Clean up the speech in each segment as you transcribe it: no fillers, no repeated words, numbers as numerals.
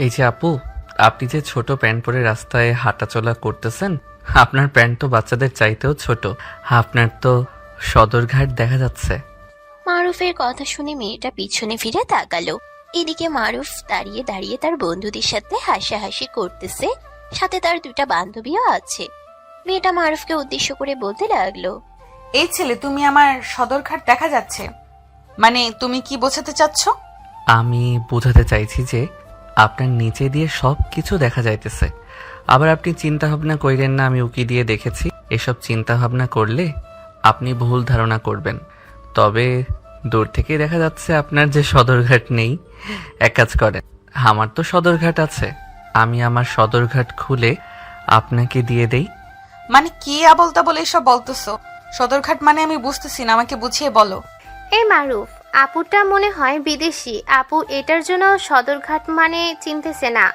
এই যে আপু, আপনি যে ছোট প্যান্ট পরে রাস্তায় হাঁটাচলা করতেছেন, আপনার প্যান্ট তো বাচ্চাদের চাইতেও ছোট। আপনার তো সদরঘাট দেখা যাচ্ছে। মারুফের কথা শুনে মেয়েটা পিছনে ফিরে তাকালো। এদিকে মারুফ দাঁড়িয়ে দাঁড়িয়ে তার বন্ধুদের সাথে হাসাহাসি করতেছে, সাথে তার দুটা বান্ধবীও আছে। মেয়েটা মারুফকে উদ্দেশ্য করে বলতে লাগলো, এই ছেলে, তুমি আমার সদরঘাট দেখা যাচ্ছে, মানে তুমি কি বোঝাতে চাচ্ছ? আমি বোঝাতে চাইছি যে আপনার নিচে দিয়ে সব কিছু দেখা যাইতেছে। আবার আপনি চিন্তা ভাবনা কইরেন না আমি উকি দিয়ে দেখেছি। এসব চিন্তা ভাবনা করলে আপনি ভুল ধারণা করবেন। তবে দূর থেকে দেখা যাচ্ছে আপনার যে সদরঘাট নেই। এক কাজ করেন, আমার তো সদরঘাট আছে, আমি আমার সদরঘাট খুলে আপনাকে দিয়ে দেই। মানে কি আবল তাবল এসব বলতেছো? সদরঘাট মানে আমি বুঝতেছি না, আমাকে বুঝিয়ে বলো। এই মারুফ, আপুটা মনে হয় বিদেশি। আপু এটার জন্য সদরঘাট মানে চিনতেছে না।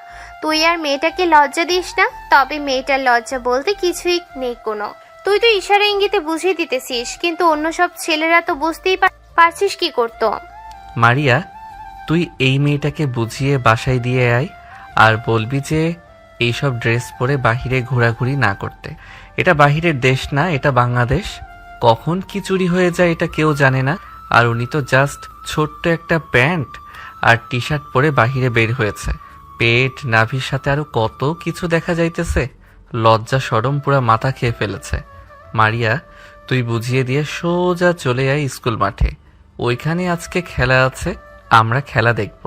তুই আর মেয়েটাকে লজ্জা দিস না। তবে মেয়েটার লজ্জা বলতে কিছুই নেই কোনো। তুই তো ইশারা ইঙ্গিতে বুঝিয়ে দিতেছিস, কিন্তু অন্য সব ছেলেরা তো বুঝতেই পারছিস কি করতো। মারিয়া, তুই এই মেয়েটাকে বুঝিয়ে বাসায় দিয়ে আয়, আর বলবি যে এইসব ড্রেস পরে বাহিরে ঘোরাঘুরি না করতে। এটা বাহিরের দেশ না, এটা বাংলাদেশ। কখন কি চুরি হয়ে যায় এটা কেউ জানে না। আর উনি তো জাস্ট ছোট্ট একটা প্যান্ট আর টি শার্ট পরে বাহিরে বের হয়েছে। পেট নাভির সাথে আরো কত কিছু দেখা যাইতেছে। লজ্জা শরম পুরা মাথা খেয়ে ফেলেছে। মারিয়া, তুই বুঝিয়ে দিয়ে সোজা চলে আয় স্কুল মাঠে। ওইখানে আজকে খেলা আছে, আমরা খেলা দেখব।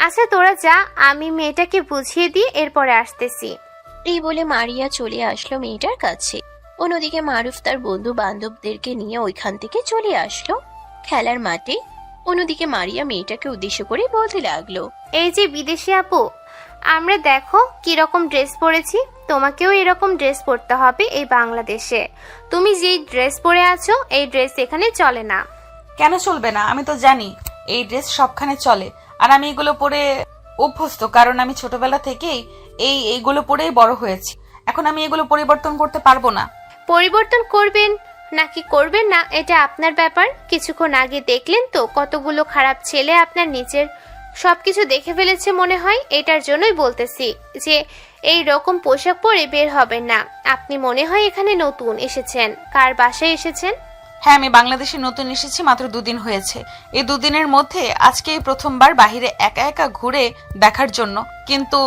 আচ্ছা তোরা যা, আমি মেয়েটাকে বুঝিয়ে দিয়ে এরপরে আসতেছি। এই বলে মারিয়া চলে আসলো মেয়েটার কাছে। অন্যদিকে মারুফ তার বন্ধু বান্ধবদেরকে নিয়ে ওইখান থেকে চলে আসলো খেলার মাঠে। অন্যদিকে মারিয়া মেয়েটাকে উদ্দেশ্য করে বলতে লাগলো, এই যে বিদেশি আপু, আমরা দেখো কিরকম ড্রেস পরেছি। তোমাকেও এরকম ড্রেস পরতে হবে এই বাংলাদেশে। তুমি যেই ড্রেস পরে আছো এই ড্রেস এখানে চলে না। কেন চলবে না? আমি তো জানি এই ড্রেস সবখানে চলে, আর আমি এগুলো পরে অভ্যস্ত, কারণ আমি ছোটবেলা থেকেই এইগুলো পরেই বড় হয়েছি। এখন আমি এগুলো পরিবর্তন করতে পারবো না। পরিবর্তন করবেন নাকি করবেন না এটা আপনার ব্যাপার। কিছুক্ষণ আগে দেখলেন তো কতগুলো খারাপ ছেলে আপনার নিচের সবকিছু দেখে ফেলেছে মনে হয়। এটার জন্যই বলতেছি যে এই রকম পোশাক পরে বের হবেন না। আপনি মনে হয় এখানে নতুন এসেছেন। কার বাসায় এসেছেন? হ্যাঁ, আমি বাংলাদেশে নতুন এসেছি, মাত্র 2 দিন হয়েছে। এই 2 দিনের মধ্যে আজকে এই প্রথমবার বাহিরে একা একা ঘুরে দেখার জন্য, কিন্তু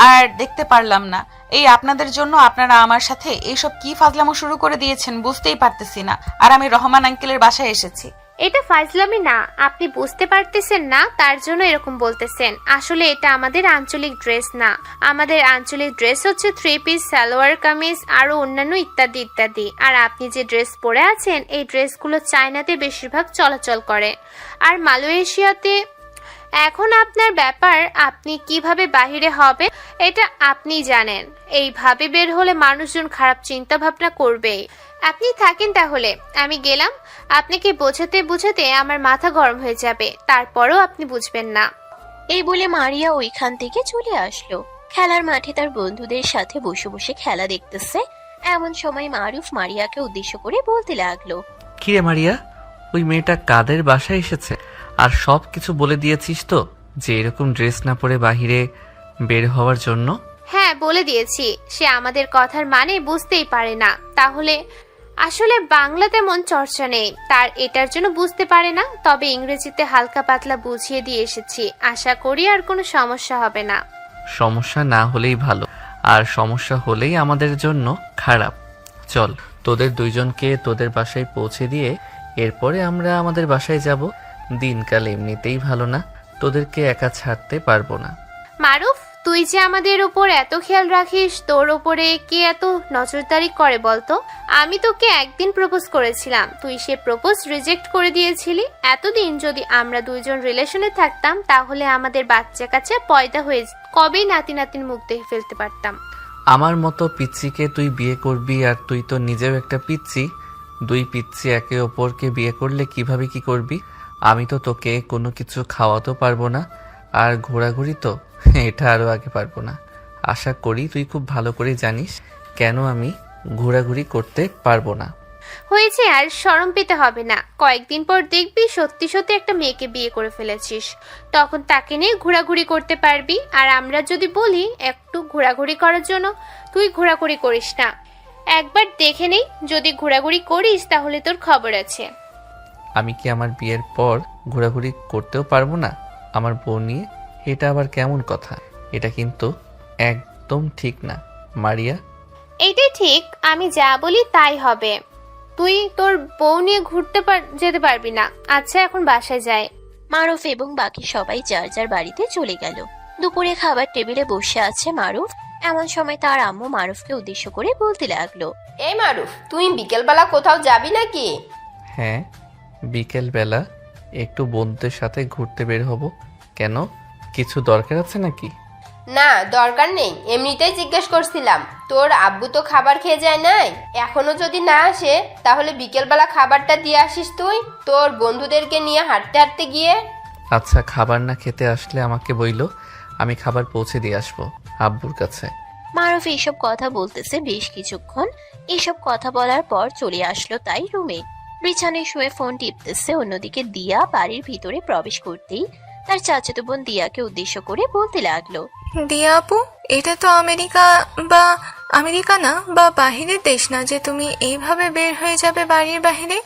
আর দেখতে পারলাম না। এই আপনাদের জন্য আপনারা আমার সাথে এইসব কি ফাজলামো শুরু করে দিয়েছেন বুঝতেই পারতেছি না। আর আমি রহমান আঙ্কেলের বাসায় এসেছি। এটা ফাজলামি না, আপনি বুঝতে পারতেছেন না তার জন্য এরকম বলতেছেন। আসলে এটা আমাদের আঞ্চলিক ড্রেস না। আমাদের আঞ্চলিক ড্রেস হচ্ছে 3 পিস, সালোয়ার কামিজ আরো অন্যান্য ইত্যাদি ইত্যাদি। আর আপনি যে ড্রেস পরে আছেন এই ড্রেসগুলো চায়নাতে বেশিরভাগ চলাচল করে, আর মালয়েশিয়াতে। এখন আপনার ব্যাপার, আপনি কিভাবে বাহিরে হবে এটা আপনি জানেন। এইভাবে বের হলে মানুষজন খারাপ চিন্তা ভাবনা করবেই। আপনি থাকেন তাহলে, আমি গেলাম। আপনাকে বোঝাতে বোঝাতে আমার মাথা গরম হয়ে যাবে, তারপরও আপনি বুঝবেন না। এই বলে মারিয়া ওইখান থেকে চলে আসলো। খেলার মাঠে তার বন্ধুদের সাথে বসে বসে খেলা দেখতেছে। এমন সময় মারুফ মারিয়াকে উদ্দেশ্য করে বলতে লাগলো, কিরে মারিয়া, ওই মেয়েটা কাদের বাসায় এসেছে? আর সব কিছু বলে দিয়েছিস তো যে এরকম ড্রেস না পরে বাহিরে বের হওয়ার জন্য? হ্যাঁ বলে দিয়েছি, সে আমাদের কথার মানে বুঝতেই পারে না। তাহলে আসলে বাংলা তেমন চর্চা নেই তার, এটার জন্য বুঝতে পারে না। তবে ইংরেজিতে হালকা পাতলা বুঝিয়ে দিয়ে এসেছি, আশা করি আর কোনো সমস্যা হবে না। সমস্যা না হলেই ভালো, আর সমস্যা হলেই আমাদের জন্য খারাপ। চল, তোদের দুইজনকে তোদের বাসায় পৌঁছে দিয়ে এরপরে আমরা আমাদের বাসায় যাব। দিনকাল এমনিতেই ভালো না, তোদেরকে একা ছাড়তে পারবো না। মারুফ, তুই যে আমাদের উপর এত খেয়াল রাখিস, তোর উপরে কে এত নজরদারি করে বলতো? আমি তোকে একদিন প্রপোজ করেছিলাম, তুই সে প্রপোজ রিজেক্ট করে দিয়েছিলি। এতদিন যদি আমরা দুইজন রিলেশনে থাকতাম তাহলে আমাদের বাচ্চা কাচ্চা পয়দা হয়ে কবেই নাতি নাতির মুখ দেখে ফেলতে পারতাম। আমার মতো পিচ্চিকে তুই বিয়ে করবি, আর তুই তো নিজেও একটা পিচ্চি। দুই পিচ্চি একে অপরকে বিয়ে করলে কিভাবে কি করবি? আমি তো তোকে কোনো কিছু খাওয়াতেও পারবো না, আর ঘোরাঘুরি তো এটা আরো আগে পারবো না। আশা করি তুই খুব ভালো করে জানিস কেন আমি ঘোরাঘুরি করতে পারবো না। হয়েছে, আর শরম পেতে হবে না। কয়েকদিন পর দেখবি সত্যি সত্যি একটা মেয়েকে বিয়ে করে ফেলেছিস, তখন তাকে নিয়ে ঘোরাঘুরি করতে পারবি। আর আমরা যদি বলি একটু ঘোরাঘুরি করার জন্য, তুই ঘোরাঘুরি করিস না। একবার দেখে নেই, যদি ঘোরাঘুরি করিস তাহলে তোর খবর আছে। আমি কি আমার বিয়ের পর ঘোরাঘুরি করতেও পারবো না আমার বউ নিয়ে? এটা আবার কেমন কথা? এটা কিন্তু একদম ঠিক না মারিয়া। এইটাই ঠিক, আমি যা বলি তাই হবে। তুই তোর বউ নিয়ে যেতে পারবি না। আচ্ছা, এখন বাসায় যায়। মারুফ এবং বাকি সবাই যার যার বাড়িতে চলে গেল। দুপুরে খাবার টেবিলে বসে আছে মারুফ। এমন সময় তার আম্মু মারুফকে উদ্দেশ্য করে বলতে লাগলো, এই মারুফ, তুই বিকেলবেলা কোথাও যাবি নাকি? হ্যাঁ, বিকেলবেলা একটু বন্ধুদের সাথে ঘুরতে বের হব। কেন, কিছু দরকার আছে নাকি? না, দরকার নেই, এমনিতেই জিজ্ঞেস করছিলাম। তোর আব্বু তো খাবার খেয়ে যায় নাই, এখনো যদি না আসে তাহলে বিকেলবেলা খাবারটা দিয়ে আসিস তুই তোর বন্ধুদেরকে নিয়ে হাঁটতে হাঁটতে গিয়ে। আচ্ছা, খাবার না খেতে আসলে আমাকে বইলো, আমি খাবার পৌঁছে দিয়ে আসবো আব্বুর কাছে। মারুফ এইসব কথা বলতেছে বেশ কিছুক্ষণ। এইসব কথা বলার পর চলে আসলো তাই রুমে। বিছানায় শুয়ে ফোন টিপতেছে। অন্যদিকে দিয়া বাড়ির ভিতরে প্রবেশ করতেই তার চাচাতো বোন দিয়াকে উদ্দেশ্য করে বলতে লাগলো, দিয়া আপু, এটা তো আমেরিকা না বা বাহিরের দেশ না যে তুমি এইভাবে বের হয়ে যাবে বাড়ির বাহিরে।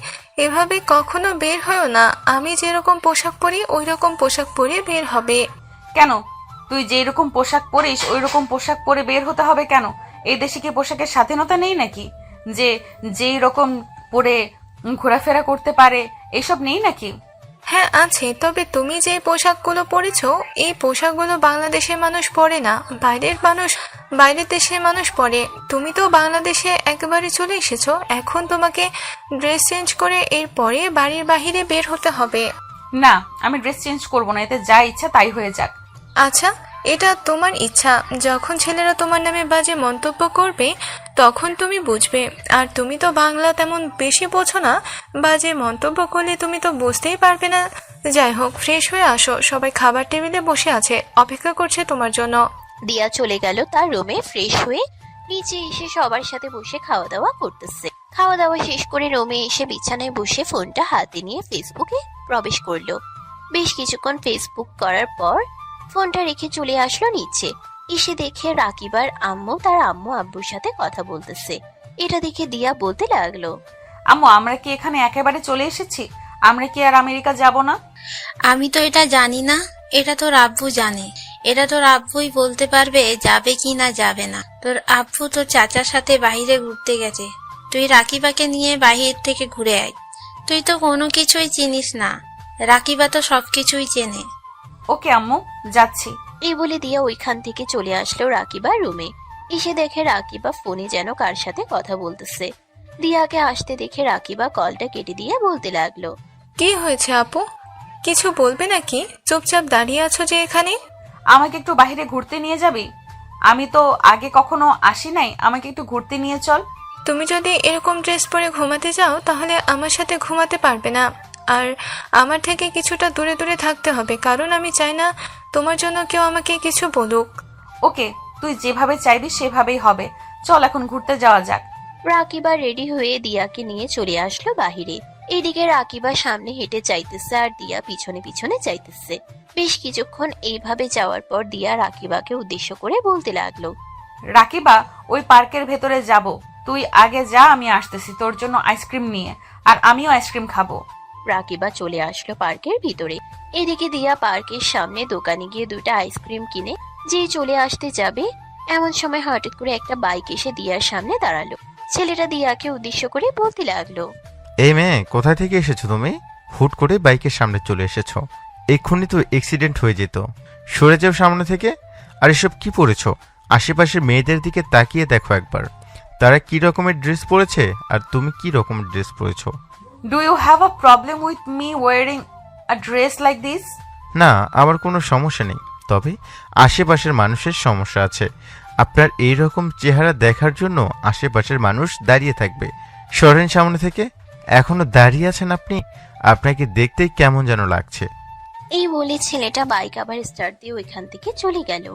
এভাবে কখনো বের হয়েও না। আমি যেরকম পোশাক পরি ওই রকম পোশাক পরে বের হবে। কেন, তুই যেই রকম পোশাক পরিস ওই রকম পোশাক পরে বের হতে হবে কেন? এই দেশে কি পোশাকের স্বাধীনতা নেই নাকি? যে যেই রকম পরে ঘোরাফেরা করতে পারে এসব নেই নাকি? হ্যাঁ আছে, তবে তুমি যে পোশাকগুলো পরেছো এই পোশাকগুলো বাংলাদেশের মানুষ পরে না, বাইরের দেশের মানুষ পরে। তুমি তো বাংলাদেশে একেবারে চলে এসেছো, এখন তোমাকে ড্রেস চেঞ্জ করে এরপরে বাড়ির বাহিরে বের হতে হবে। না, আমি ড্রেস চেঞ্জ করবো না, এতে যা ইচ্ছা তাই হয়ে যাক। আচ্ছা, এটা তোমার ইচ্ছা। যখন ছেলেরা তোমার নামে বাজে মন্তব্য করবে তখন তুমি বুঝবে। আর তুমি তো বাংলা তেমন বেশি বোঝো না, বাজে মন্তব্য করলে তুমি তো বুঝতেই পারবে না। যাই হোক, ফ্রেশ হয়ে আসো, সবাই খাবার টেবিলে বসে আছে, অপেক্ষা করছে তোমার জন্য। দিয়া চলে গেল তার রুমে। ফ্রেশ হয়ে নিচে এসে সবার সাথে বসে খাওয়া দাওয়া করতেছে। খাওয়া দাওয়া শেষ করে রুমে এসে বিছানায় বসে ফোনটা হাতে নিয়ে ফেসবুকে প্রবেশ করলো। বেশ কিছুক্ষণ ফেসবুক করার পর ফোনটা রেখে চলে আসলো নিচে। এসে দেখে রাকিবার আম্মু তার আম্মু আব্বুর সাথে কথা বলতেছে। এটা দেখে দিয়া বলতে লাগলো, আম্মু, আমরা কি এখানে একেবারে চলে এসেছি? আমরা কি আর আমেরিকা যাব না? আমি তো এটা জানি না, এটা তোর আব্বু জানে। এটা তোর আব্বুই বলতে পারবে যাবে কি না যাবে না। তোর আব্বু তোর চাচার সাথে বাইরে ঘুরতে গেছে, তুই রাকিবাকে নিয়ে বাহির থেকে ঘুরে আয়। তুই তো কোনো কিছুই চিনিস না, রাকিবা তো সবকিছুই চেনে। ওকে আম্মু, যাচ্ছি। এই বলে দিয়া ওইখান থেকে চলে আসলো রাকিবার রুমে। এসে দেখে রাকিবা ফোনে যেন কার সাথে কথা বলতেছে। দিয়াকে আসতে দেখে রাকিবা কলটা কেটে দিয়ে বলতে লাগলো, কি হয়েছে আপু, কিছু বলবে নাকি? চুপচাপ দাঁড়িয়ে আছো যে এখানে? আমাকে একটু বাইরে ঘুরতে নিয়ে যাবি? আমি তো আগে কখনো আসি নাই, আমাকে একটু ঘুরতে নিয়ে চল। তুমি যদি এরকম ড্রেস পরে ঘুমাতে যাও তাহলে আমার সাথে ঘুমাতে পারবে না। আর আমার থেকে কিছুটা দূরে দূরে থাকতে হবে, কারণ আমি চাই না তোমার জন্য কেউ আমাকে কিছু বলুক। ওকে, তুই যেভাবে চাইবি সেভাবেই হবে। চল এখন ঘুরতে যাওয়া যাক। রাকিবা রেডি হয়ে দিয়াকে নিয়ে চলে আসলো বাহিরে। এদিকে রাকিবা সামনে হেঁটে যাইতেছে আর দিয়া পিছনে পিছনে যাইতেছে। বেশ কিছুক্ষণ এইভাবে যাওয়ার পর দিয়া রাকিবাকে উদ্দেশ্য করে বলতে লাগলো, রাকিবা, ওই পার্কের ভেতরে যাব, তুই আগে যা, আমি আসতেছি তোর জন্য আইসক্রিম নিয়ে, আর আমিও আইসক্রিম খাবো। রাকিবা চলে আসলো পার্কের ভিতরে। এদিকে দিয়া পার্কের সামনে দোকানে গিয়ে দুটা আইসক্রিম কিনে যে চলে আসতে যাবে, এমন সময় হঠাৎ করে একটা বাইক এসে দিয়ার সামনে দাঁড়ালো। ছেলেটা দিয়াকে উদ্দেশ্য করে বলতে লাগলো, এই মেয়ে, কোথায় থেকে এসেছো তুমি? হুট করে বাইকের সামনে চলে এসেছো, এক্ষুনি তো অ্যাক্সিডেন্ট হয়ে যেত। সরে যাও সামনে থেকে। আর এসব কি পরেছো? আশেপাশের মেয়েদের দিকে তাকিয়ে দেখো একবার, তারা কি রকমের ড্রেস পরেছে আর তুমি কি রকমের ড্রেস পরেছো। Do you have a problem with me wearing a dress like this? না, আমার কোনো সমস্যা নেই, তবে আশেপাশের মানুষের সমস্যা আছে। আপনার এই রকম চেহারা দেখার জন্য আশেপাশের মানুষ দাঁড়িয়ে থাকবে। সরেন সামনে থেকে। এখনো দাঁড়িয়ে আছেন আপনি? আপনাকে দেখতেই কেমন যেন লাগছে। এই বলে ছেলেটা বাইক আবার স্টার্ট দিয়ে ওইখান থেকে চলে গেল।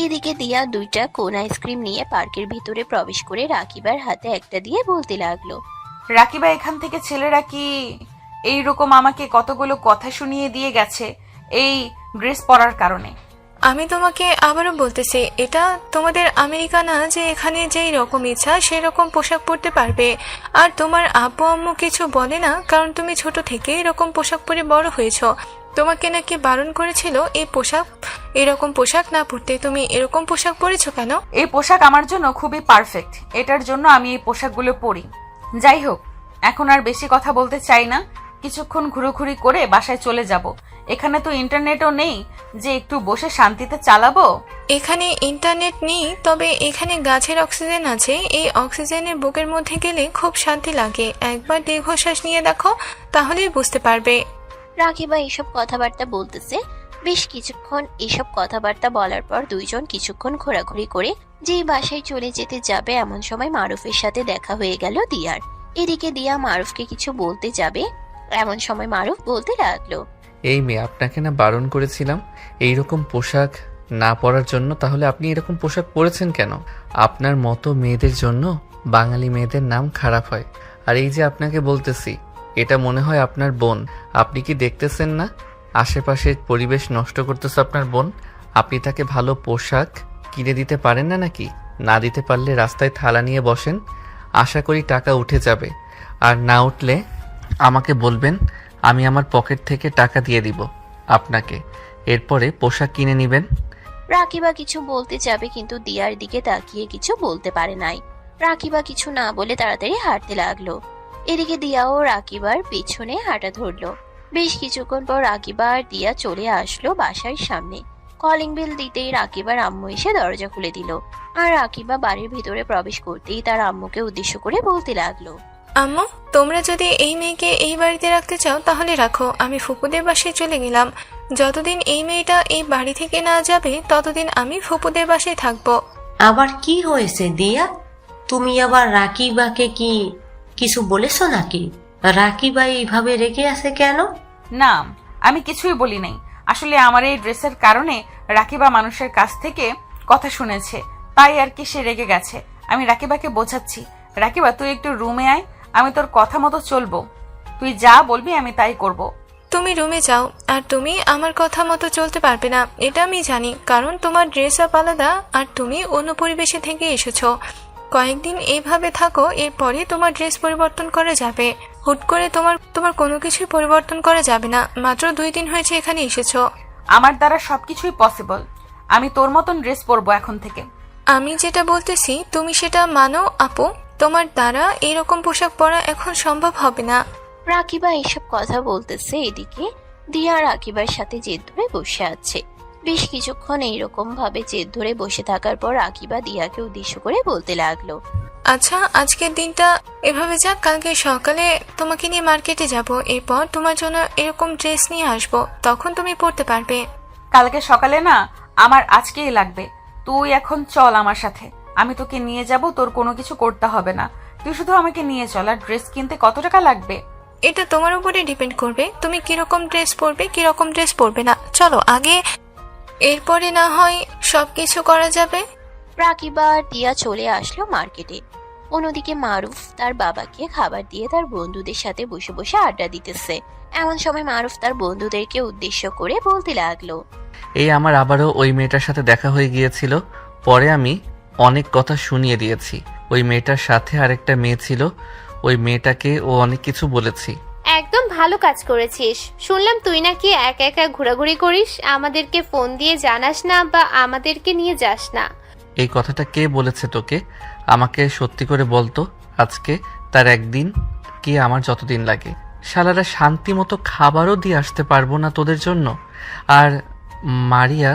এদিকে দিয়া দুইটা কোন আইসক্রিম নিয়ে পার্কের ভিতরে প্রবেশ করে রাকিবার হাতে একটা দিয়ে বলতে লাগলো, রাকিবা এখান থেকে ছেলেরা কি এইরকম আমাকে কতগুলো কথা শুনিয়ে দিয়ে গেছে এই ড্রেস পরার কারণে। আমি তোমাকে আবারও বলতেছি, এটা তোমাদের আমেরিকা না যে এখানে যেই রকম ইচ্ছা সেই রকম পোশাক পরতে পারবে। আর তোমার আব্বু আম্মু কিছু বলে না, কারণ তুমি ছোট থেকে এরকম পোশাক পরে বড় হয়েছো। তোমাকে নাকি বারণ করেছিল এরকম পোশাক না পরতে, তুমি এরকম পোশাক পরেছো কেন? এই পোশাক আমার জন্য খুবই পারফেক্ট, এটার জন্য আমি এই পোশাকগুলো পরি। যাই হোক, এখন আর বেশি কথা বলতে চাই না, কিছুক্ষণ ঘুরোঘুরি করে বাসায় চলে যাব। এখানে তো ইন্টারনেটও নেই যে একটু বসে শান্তিতে চালাবো। এখানে ইন্টারনেট নেই, তবে এখানে গাছের অক্সিজেন আছে। এই অক্সিজেনের বুকের মধ্যে গেলে খুব শান্তি লাগে। একবার দীর্ঘশ্বাস নিয়ে দেখো, তাহলেই বুঝতে পারবে। রাকিবা এসব কথাবার্তা বলতেছে। বেশ কিছুক্ষণ এসব কথাবার্তা বলার পর দুইজন কিছুক্ষণ ঘোরাঘুরি করে যেই বাসায় চলে যেতে যাবে এমন সময় মারুফের সাথে দেখা হয়ে গেল দিয়ার। এদিকে দিয়া মারুফকে কিছু বলতে যাবে এমন সময় মারুফ বলতে লাগলো, এই মেয়ে, আপনাকে না বারণ করেছিলাম এইরকম পোশাক না পরার জন্য? তাহলে আপনি এরকম পোশাক পরেছেন কেন? আপনার মতো মেয়েদের জন্য বাঙালি মেয়েদের নাম খারাপ হয়। আর এই যে আপনাকে বলতেছি, এটা মনে হয় আপনার বোন। আপনি কি দেখতেছেন না আশেপাশের পরিবেশ নষ্ট করতেছে আপনার বোন? আপনি তাকে ভালো পোশাক কিনে দিতে পারেন না নাকি? না দিতে পারলে রাস্তায় থালা নিয়ে বসেন, আশা করি টাকা উঠে যাবে। আর না উঠলে আমাকে বলবেন, আমি আমার পকেট থেকে টাকা দিয়ে দিব আপনাকে, এরপরে পোশাক কিনে নেবেন। রাকিবা কিছু বলতে যাবে কিন্তু দিয়ার দিকে তাকিয়ে কিছু বলতে পারে নাই। রাকিবা কিছু না বলে তাড়াতাড়ি হাঁটতে লাগলো। এদিকে দিয়াও রাকিবার পিছনে হাঁটা ধরলো। বেশ কিছুক্ষণ পর রাকিবা আর দিয়া চলে আসলো বাসার সামনে। কলিং বেল দিতেই রাকিবার আম্মু এসে দরজা খুলে দিল। আর রাকিবা বাড়ির ভিতরে প্রবেশ করতেই তার আম্মুকে উদ্দেশ্য করে বলতে লাগলো, আম্মু, তোমরা যদি এই মেয়েকে এই বাড়িতে রাখতে চাও তাহলে রাখো। আমি ফুপুদের বাসায় চলে গেলাম। যতদিন এই মেয়েটা এই বাড়ি থেকে না যাবে ততদিন আমি ফুপুদের বাসায় থাকবো। আবার কি হয়েছে দিয়া? তুমি আবার রাকিবাকে কিছু বলেছো নাকি? রাকিবা এইভাবে রেগে আছে কেন? না, আমি কিছুই বলি নাই। আসলে আমার এই ড্রেসের কারণে রাকিবা মানুষের কাছ থেকে কথা শুনেছে, তাই আর কি সে রেগে গেছে। আমি রাকিবাকে বোঝাচ্ছি, রাকিবা তুই একটু রুমে আয়, আমি তোর কথা মতো চলবো। তুই যা বলবি আমি তাই করব। তুমি রুমে যাও, আর তুমি আমার কথা মতো চলতে পারবে না, এটা আমি জানি। কারণ তোমার ড্রেস আপ আলাদা, আর তুমি অন্য পরিবেশে থেকে এসেছো। কয়েকদিন এইভাবে থাকো, এরপরে তোমার ড্রেস পরিবর্তন করা যাবে। হুট করে তোমার কোনো কিছুই পরিবর্তন করা যাবে না। মাত্র 2 দিন হয়েছে এখানে এসেছো। আমার দ্বারা সবকিছুই পসিবল। আমি তোর মতন ড্রেস পরবো এখন থেকে। আমি যেটা বলতেছি তুমি সেটা মানো আপু। তোমার দ্বারা এরকম পোশাক পরা এখন সম্ভব হবে না। রাকিবা এসব কথা বলতেছে। এদিকে দিয়া রাকিবার সাথে জেদ ধরে বসে আছে। বেশ কিছুক্ষণ এইরকম ভাবে জেদ ধরে বসে থাকার পর রাকিবা দিয়াকে উদ্দেশ্য করে বলতে লাগলো, আচ্ছা, আজকের দিনটা এভাবে যাক। কালকে সকালে তোমাকে নিয়ে মার্কেটে যাব, এরপর তোমার জন্য এরকম ড্রেস নিয়ে আসবো, তখন তুমি পরতে পারবে। কালকে সকালে না, আমার আজকেই লাগবে। তুই এখন চল আমার সাথে, আমি তোকে নিয়ে যাব। তোর কোনো কিছু করতে হবে না, তুই শুধু আমাকে নিয়ে চল। আর ড্রেস কিনতে কত টাকা লাগবে এটা তোমার উপরে ডিপেন্ড করবে, তুমি কিরকম ড্রেস পরবে কিরকম ড্রেস পরবে না। চলো আগে, এরপরে না হয় সবকিছু করা যাবে। রাকিবা আর দিয়া চলে আসলো মার্কেটে। অন্যদিকে মারুফ তার বাবাকে খাবার দিয়ে তার বন্ধুদের সাথে বসে বসে আড্ডা দিতেছে। এমন সময় মারুফ তার বন্ধুদেরকে উদ্দেশ্য করে বলতে লাগলো, এই আমার আবারও ওই মেয়েটার সাথে দেখা হয়ে গিয়েছিল। পরে আমি অনেক কথা শুনিয়ে দিয়েছি। ওই মেয়েটার সাথে আরেকটা মেয়ে ছিল, ওই মেয়েটাকে ও অনেক কিছু বলেছি। একদম ভালো কাজ করেছিস। শুনলাম তুই নাকি একা একা ঘোরাঘুরি করিস, আমাদেরকে ফোন দিয়ে জানাস না বা আমাদেরকে নিয়ে যাস না। এই কথাটা কে বলেছে তোকে? আমাকে সত্যি করে বলতো, আজকে তার একদিন কি আমার যতদিন লাগে। শালারা শান্তি মতো খাবারও দিয়ে আসতে পারবো না তোদের জন্য। আর মারিয়া,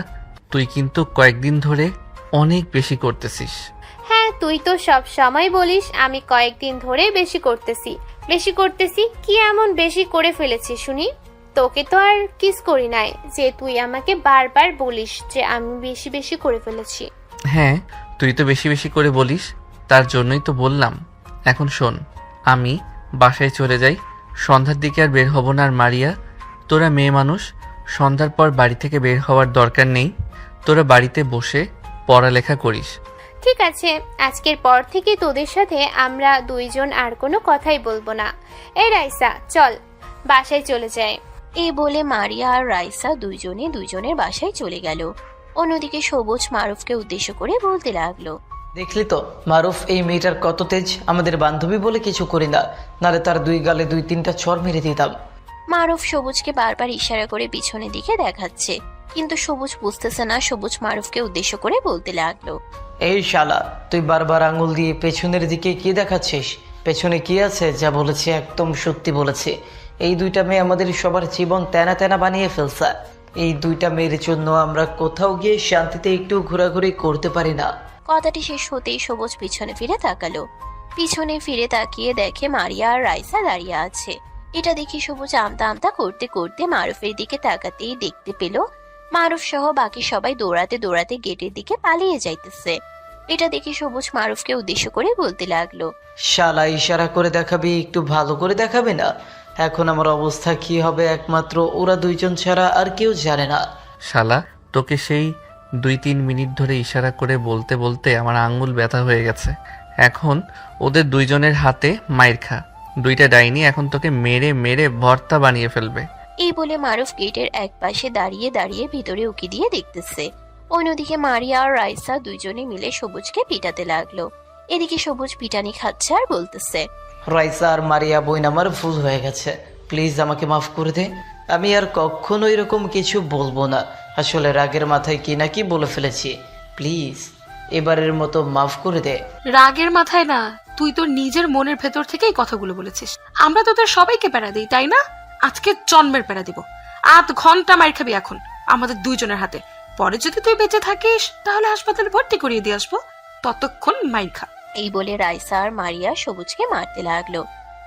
তুই কিন্তু কয়েকদিন ধরে অনেক বেশি করতেছিস। হ্যাঁ, তুই তো সব সময় বলিস আমি কয়েকদিন ধরে বেশি করতেছি। কি এমন বেশি করে ফেলেছি শুনি? তোকে তো আর কিস করি নাই যে তুই আমাকে বারবার বলিস যে আমি বেশি বেশি করে ফেলেছি। হ্যাঁ, তুই তো বেশি বেশি করে বলিস, তার জন্যই তো বললাম। এখন শোন, আমি বাসায় চলে যাই, সন্ধ্যার দিকে আর বের হব না। আর মারিয়া, তোরা মেয়ে মানুষ, সন্ধ্যার পর বাড়ি থেকে বের হওয়ার দরকার নেই। তোরা বাড়িতে বসে পড়ালেখা করিস। ঠিক আছে, আজকের পর থেকে তোদের সাথে আমরা দুইজন আর কোনো কথাই বলবো না। এই রাইসা, চল বাসায় চলে যাই। এই বলে মারিয়া আর রাইসা দুইজনে দুইজনের বাসায় চলে গেল। অন্যদিকে সবুজ মারুফকে উদ্দেশ্য করে বলতে লাগলো, দেখলি তো মারুফ, এই মেয়েটার কত তেজ। আমাদের বান্ধবী বলে কিছু করি না, নালে তার দুই গালে 2-3টা চড় মেরে দিতাম। মারুফ সবুজকে বারবার ইশারা করে পিছনের দিকে দেখাচ্ছে, কিন্তু সবুজ বুঝতেছে না। সবুজ মারুফকে উদ্দেশ্য করে বলতে লাগলো, এই শালা, তুই বারবার আঙুল দিয়ে পেছনের দিকে কি দেখাচ্ছিস? পেছনে কি আছে? যা বলেছে একদম সত্যি বলেছে। এই দুইটা মেয়ে আমাদের সবার জীবন তেনা তেনা বানিয়ে ফেলছে। এই দুইটা মেয়ের জন্য আমরা কোথাও গিয়ে শান্তিতে একটু ঘোরাঘুরি করতে পারি না। কথাটি শেষ হতেই সবুজ পিছনে ফিরে তাকালো। পিছনে ফিরে তাকিয়ে দেখে মারিয়া আর রাইসা দাঁড়িয়ে আছে। এটা দেখে সবুজ আমতা আমতা করতে করতে মারুফের দিকে তাকাতেই দেখতে পেল মারুফ সহ বাকি সবাই দৌড়াতে দৌড়াতে গেটের দিকে পালিয়ে যাইতেছে। এটা দেখে সবুজ মারুফকে উদ্দেশ্য করে বলতে লাগলো, শালা, ইশারা করে দেখাবি, একটু ভালো করে দেখাবে না? এখন আমার অবস্থা কি হবে একমাত্র ওরা দুইজন ছাড়া আর কেউ জানে না। শালা, তোকে সেই 2-3 মিনিট ধরে ইশারা করে বলতে বলতে আমার আঙ্গুল ব্যথা হয়ে গেছে। এখন ওদের দুইজনের হাতে মাইর খা। দুইটা ডাইনি এখন তোকে মেরে মেরে ভর্তা বানিয়ে ফেলবে। এই বলে মারুফ গেটের এক পাশে দাঁড়িয়ে দাঁড়িয়ে ভিতরে উকি দিয়ে দেখতেছে। অন্যদিকে মারিয়া আর রাইসা দুইজনে মিলে সবুজকে পিটাতে লাগলো। এদিকে সবুজ পিটানি খাচ্ছে আর বলতেছে, রাইসা আর মারিয়া বোন, আমার ভুল হয়ে গেছে, প্লিজ আমাকে মাফ করে দে। আমি আর কখনো এরকম কিছু বলবো না। আসলে রাগের মাথায় কি না কি বলে ফেলেছি, প্লিজ এবারের মতো মাফ করে দে। রাগের মাথায় না, তুই তোর নিজের মনের ভেতর থেকে এই কথাগুলো বলেছিস। আমরা তোদের সবাইকে প্যারা দিই, তাই না? আজকে জন্মের প্যারা দিব। 8 ঘন্টা মার খাবি এখন আমাদের দুইজনের হাতে। পরে যদি তুই বেঁচে থাকিস তাহলে হাসপাতালে ভর্তি করিয়ে দিয়ে আসবো, ততক্ষণ মাইর খা। এই বলে রাইসা আর মারিয়া সবুজকে মারতে লাগলো।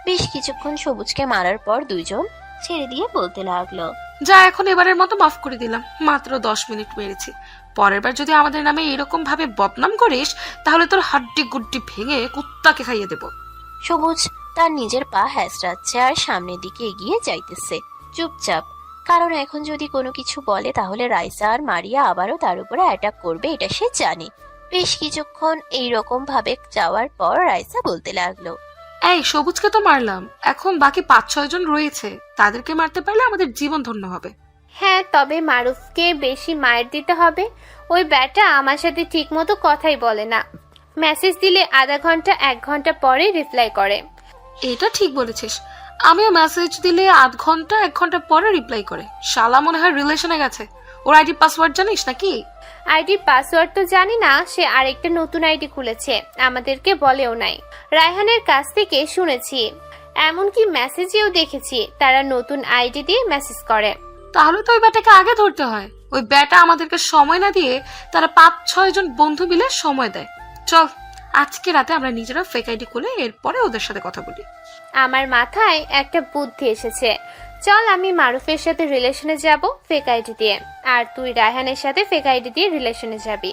বেশ কিছুক্ষণ সবুজকে মারার পর দুইজন ছেড়ে দিয়ে বলতে লাগলো, যা, এখন এবারের মতো মাফ করে দিলাম। মাত্র 10 মিনিট মেরেছি। পরের বার যদি আমাদের নামে এরকম ভাবে বদনাম করিস তাহলে তোর হাড্ডি গুড্ডি ভেঙে কুত্তাকে খাইয়ে দেব। সবুজ তার নিজের পা হ্যাঁচড়াচ্ছে আর সামনের দিকে এগিয়ে যাইতেছে চুপচাপ। কারণ এখন যদি কোনো কিছু বলে তাহলে রাইসা আর মারিয়া আবারও তার উপরে অ্যাটাক করবে, এটা সে জানে। বেশ কিছুক্ষণ এইরকম ভাবে যাওয়ার পর রাইসা বলতে লাগলো, এই সবুজকে তো মারলাম, এখন বাকি 5-6 জন রয়েছে, তাদেরকে মারতে পারলে আমাদের জীবন ধন্য হবে। হ্যাঁ, তবে মারুফকে বেশি মায়ের দিতে হবে। ওই ব্যাটা আমার সাথে ঠিক মতো কথাই বলে না। মেসেজ দিলে আধা ঘন্টা 1 ঘন্টা পরে রিপ্লাই করে। এটা ঠিক বলেছিস, আমিও মেসেজ দিলে আধ ঘন্টা 1 ঘন্টা পরে রিপ্লাই করে। শালা মনে হয় রিলেশনে গেছে। ওর আইডি পাসওয়ার্ড জানিস নাকি? আইডির পাসওয়ার্ড তো জানি না, সে আরেকটা নতুন আইডি খুলেছে, আমাদেরকে বলেও নাই। রায়হানের কাছ থেকে শুনেছি, এমনকি মেসেজেও দেখেছি তারা নতুন আইডি দিয়ে মেসেজ করে। তাহলে তো ওই ব্যাটাকে আগে ধরতে হয়। ওই ব্যাটা আমাদেরকে সময় না দিয়ে তারা 5-6 জন বন্ধু মিলে সময় দেয়। চল, আজকে রাতে আমরা নিজেরা ফেক আইডি খুলে এরপরে ওদের সাথে কথা বলি। আমার মাথায় একটা বুদ্ধি এসেছে। চল, আমি মারুফের সাথে রিলেশনে যাব ফেক আইডি দিয়ে, আর তুই রায়হানের সাথে ফেক আইডি দিয়ে রিলেশনে যাবি।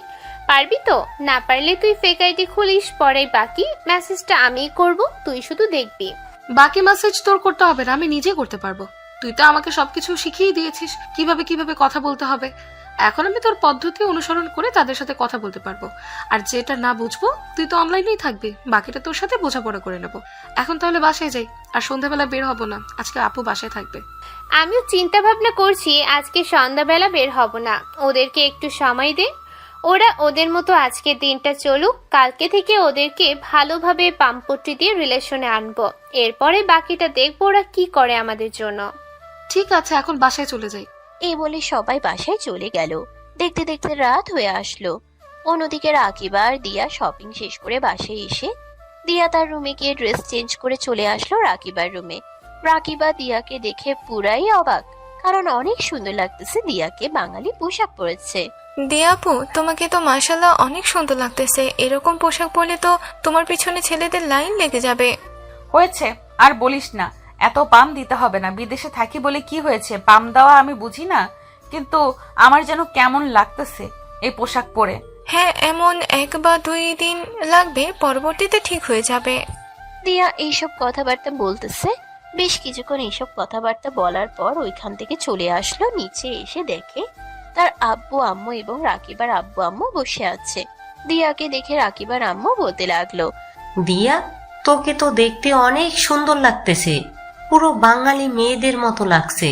পারবি তো? না পারলে তুই ফেক আইডি খুলিস, পরে বাকি মেসেজটা আমিই করব, তুই শুধু দেখবি। বাকি মেসেজ তোর করতে হবে না, আমি নিজে করতে পারবো। তুই তো আমাকে সবকিছু শিখিয়ে দিয়েছিস কিভাবে কিভাবে কথা বলতে হবে। এখন আমি তোর পদ্ধতি অনুসরণ করে তাদের সাথে কথা বলতে পারবো। আর যেটা না বুঝবো তুই তো অনলাইনেই থাকবি, বাকিটা তোর সাথে বোঝাপড়া করে নেবো। এখন তাহলে বাসায় যাই, আর সন্ধ্যাবেলা বের হবো না, আজকে আপু বাসায় থাকবে। আমিও চিন্তা ভাবনা করছি আজকে সন্ধ্যাবেলা বের হব না, ওদেরকে একটু সময় দে। ওরা ওদের মতো আজকে দিনটা চলুক, কালকে থেকে ওদেরকে ভালোভাবে পাম্পট্টি দিয়ে রিলেশনে আনবো, এরপরে বাকিটা দেখবো ওরা কি করে আমাদের জন্য। ঠিক আছে, এখন বাসায় চলে যাই। এই বলে সবাই বাসায় চলে গেল। দেখতে দেখতে রাত হয়ে আসলো। অন্যদিকে রাকিবা আর দিয়া শপিং শেষ করে বাসায় এসে দিয়া তার রুমে গিয়ে ড্রেস চেঞ্জ করে চলে আসলো রাকিবার রুমে। রাকিবা দিয়াকে দেখে পুরাই অবাক, কারণ অনেক সুন্দর লাগতেছে দিয়াকে, বাঙালি পোশাক পরেছে। দিয়া আপু, তোমাকে তো মাশাআল্লাহ অনেক সুন্দর লাগতেছে। এরকম পোশাক পরলে তো তোমার পিছনে ছেলেদের লাইন লেগে যাবে। হয়েছে, আর বলিস না, এত পাম দিতে হবে না। বিদেশে থাকি বলে কি হয়েছে, পাম দেওয়া আমি বুঝি না, কিন্তু আমার যেন কেমন লাগতেছে এই পোশাক পরে। হ্যাঁ, এমন 1 বা 2 দিন লাগবে, পরবর্তীতে ঠিক হয়ে যাবে। দিয়া এইসব কথাবার্তা বলতেছে। বেশ কিছুক্ষণ এইসব কথাবার্তা বলার পর ওইখান থেকে চলে আসলো। নিচে এসে দেখে তার আব্বু আম্মু এবং রাকিবার আব্বু আম্মু বসে আছে। দিয়াকে দেখে রাকিবার আম্মু বলতে লাগলো, দিয়া, তোকে তো দেখতে অনেক সুন্দর লাগতেছে, পুরো বাঙালি মেয়েদের মতো লাগছে।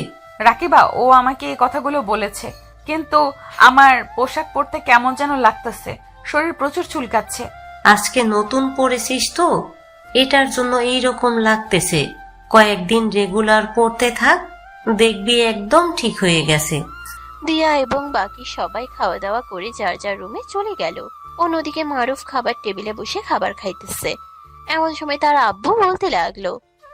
রাকিবা, ও আমাকে এই কথাগুলো বলেছে, কিন্তু আমার পোশাক পরতে কেমন যেন লাগতেছে, শরীর প্রচুর চুলকাচ্ছে। আজকে নতুন পরেছিস তো, এটার জন্য এইরকম লাগতেছে। কয়েকদিন রেগুলার পরতে থাক, দেখবি একদম ঠিক হয়ে গেছে। দিয়া এবং বাকি সবাই খাওয়া দাওয়া করে যার যার রুমে চলে গেল। অন্যদিকে মারুফ খাবার টেবিলে বসে খাবার খাইতেছে। এমন সময় তার আব্বু বলতে লাগলো,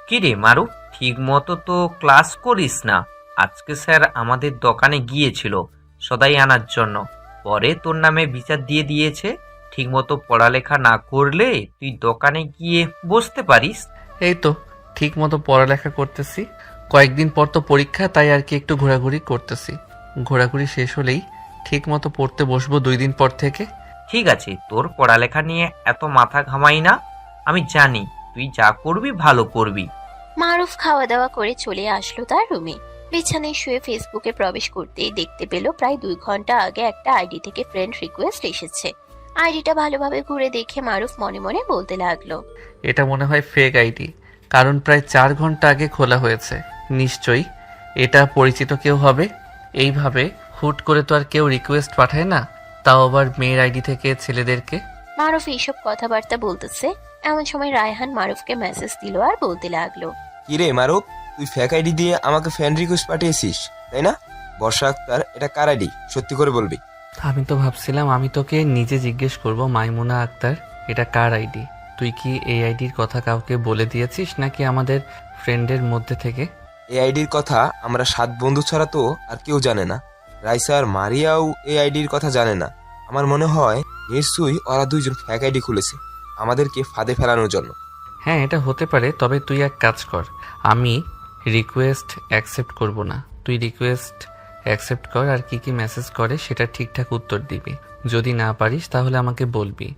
কি রে মারু, ঠিক মতো তো ক্লাস করিস না। আজকে স্যার আমাদের দোকানে গিয়েছিল সদাই আনার জন্য, পরে তোর নামে বিচার দিয়ে দিয়েছে। ঠিক মতো পড়ালেখা না করলে তুই দোকানে গিয়ে বসতে পারিস। এই তো ঠিক মতো পড়ালেখা করতেছি, কয়েকদিন পর তো পরীক্ষা, তাই আর কি একটু ঘোরাঘুরি করতেছি। ঘোরাঘুরি শেষ হলেই ঠিক মতো পড়তে বসবো 2 দিন পর থেকে। ঠিক আছে, তোর পড়ালেখা নিয়ে এত মাথা ঘামাই না, আমি জানি তুই যা করবি ভালো করবি। মারুফ খাওয়া দাওয়া করে চলে আসলো তার রুমে। বিছানায় শুয়ে ফেসবুকে প্রবেশ করতেই দেখতে পেল প্রায় 2 ঘন্টা আগে একটা আইডি থেকে ফ্রেন্ড রিকোয়েস্ট এসেছে। আইডিটা ভালোভাবে ঘুরে দেখে মারুফ মনে মনে বলতে লাগলো, এটা মনে হয় ফেক আইডি, কারণ প্রায় 4 ঘন্টা আগে খোলা হয়েছে। নিশ্চয়ই এটা পরিচিত কেউ হবে। এইভাবে হুট করে তো আর কেউ রিকোয়েস্ট পাঠায় না, তাও আবার মেয়ের আইডি থেকে ছেলেদেরকে। মারুফ এইসব কথাবার্তা বলতেছে, এমন সময় রায়হান মারুফকে মেসেজ দিল আর বলতে লাগলো, কিরে মারুফ, তুই ফেক আইডি দিয়ে আমাকে ফ্রেন্ড রিকোয়েস্ট পাঠিয়েছিস তাই না? বর্ষা আক্তার, এটা কার আইডি সত্যি করে বলবি? আমি তো ভাবছিলাম আমি তোকে নিজে জিজ্ঞেস করব, মাইমুনা আক্তার এটা কার আইডি? তুই কি এই আইডির কথা কাউকে বলে দিয়েছিস নাকি আমাদের ফ্রেন্ডের মধ্যে থেকে? এই আইডির কথা আমরা 7 বন্ধু ছাড়া তো আর কেউ জানে না। রাইসা আর মারিয়াও এই আইডির কথা জানে না। আমার মনে হয় নিশ্চয়ই ওরা 2জন ফেক আইডি খুলেছে আমাদেরকে ফাঁদে ফেলানোর জন্য। হ্যাঁ, এটা হতে পারে, তবে তুই এক কাজ কর, আমি রিকোয়েস্ট অ্যাকসেপ্ট করব না, তুই রিকোয়েস্ট অ্যাকসেপ্ট কর, আর কি কি মেসেজ করে সেটা ঠিকঠাক উত্তর দিবি। যদি না পারিস তাহলে আমাকে বলবি,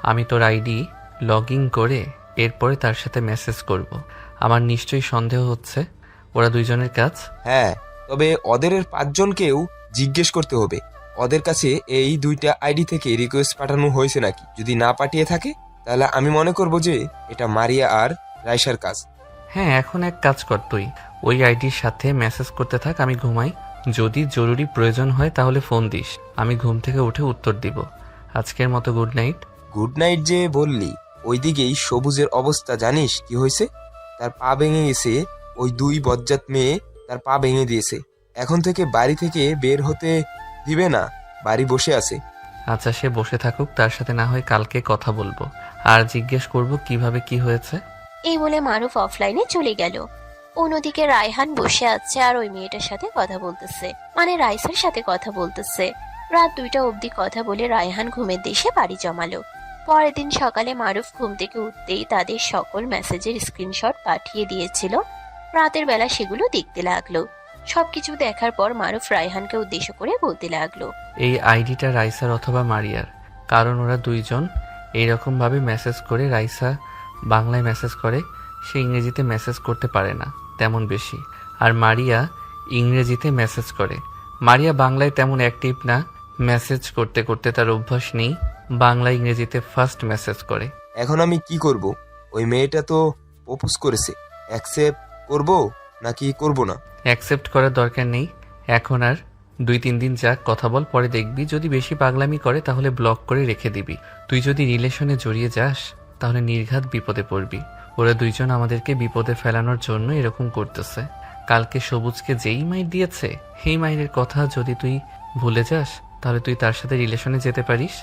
আমি তোর আইডি লগ ইন করে এরপরে তার সাথে মেসেজ করব। আমার নিশ্চয়ই সন্দেহ হচ্ছে ওরা 2জনের কাজ। হ্যাঁ, তবে ওদের 5 জনকেও জিজ্ঞেস করতে হবে ওদের কাছে এই 2টা আইডি থেকে রিকোয়েস্ট পাঠানো হয়েছে নাকি। যদি না পাঠিয়ে থাকে তাহলে আমি মনে করব যে এটা মারিয়া আর রাইসার কাজ। হ্যাঁ, এখন এক কাজ কর, তুই ওই আইডির সাথে মেসেজ করতে থাক, আমি ঘুমাই। যদি জরুরি প্রয়োজন হয় তাহলে ফোন দিস, আমি ঘুম থেকে উঠে উত্তর দিব। আজকের মতো গুড নাইট। গুড নাইট যে বললি, ওইদিকেই সবুজের অবস্থা জানিস কি হয়েছে? তার পা ভেঙে গেছে। ওই 2 বজ্জাত মেয়ে তার পা ভেঙে দিয়েছে। এখন থেকে বাড়ি থেকে বের হতে দিবে না, বাড়ি বসে আছে। আচ্ছা, সে বসে থাকুক, তার সাথে না হয় কালকে কথা বলবো আর জিজ্ঞেস করব কিভাবে কি হয়েছে। এই বলে মারুফ অফলাইনে চলে গেল। অন্যদিকে রায়হান বসে আছে আর ওই মেয়েটার সাথে কথা বলতেছে, মানে রাইসার সাথে কথা বলতেছে। রাত 2টা অবধি কথা বলে রায়হান ঘুমের দেশে বাড়ি জমালো। পরের দিন সকালে মারুফ ঘুম থেকে উঠতেই তাদের সকল মেসেজের স্ক্রিনশট পাঠিয়ে দিয়েছিল। রাতের বেলা সেগুলো দেখতে লাগলো। সবকিছু দেখার পর মারুফ রায়হানকে উদ্দেশ্য করে বলতে লাগলো, এই আইডিটা রাইসার অথবা মারিয়ার, কারণ ওরা 2জন এইরকম ভাবে মেসেজ করে। রাইসা বাংলায় মেসেজ করে, সে ইংরেজিতে মেসেজ করতে পারে না তেমন বেশি, আর মারিয়া ইংরেজিতে মেসেজ করে। মারিয়া বাংলায় তেমন অ্যাক্টিভ না, মেসেজ করতে করতে তার অভ্যাস নেই, বাংলা ইংরেজিতে ফার্স্ট মেসেজ করে। এখন আমি কি করব? ওই মেয়েটা তো প্রপোজ করেছে, অ্যাকসেপ্ট করব নাকি করব না? অ্যাকসেপ্ট করার দরকার নেই এখন, আর 2-3 দিন যাক, কথা বল, পরে দেখবি যদি বেশি পাগলামি করে তাহলে ব্লক করে রেখে দিবি। তুই যদি রিলেশনে জড়িয়ে যাস তাহলে নির্ঘাত বিপদে পড়বি। ওরা 2জন আমাদেরকে বিপদে ফেলানোর জন্য এরকম করতেছে। কালকে সবুজকে যেই মাইর দিয়েছে, সেই মাইরের কথা যদি তুই ভুলে যাস তাহলে তুই তার সাথে রিলেশনে যেতে পারিস।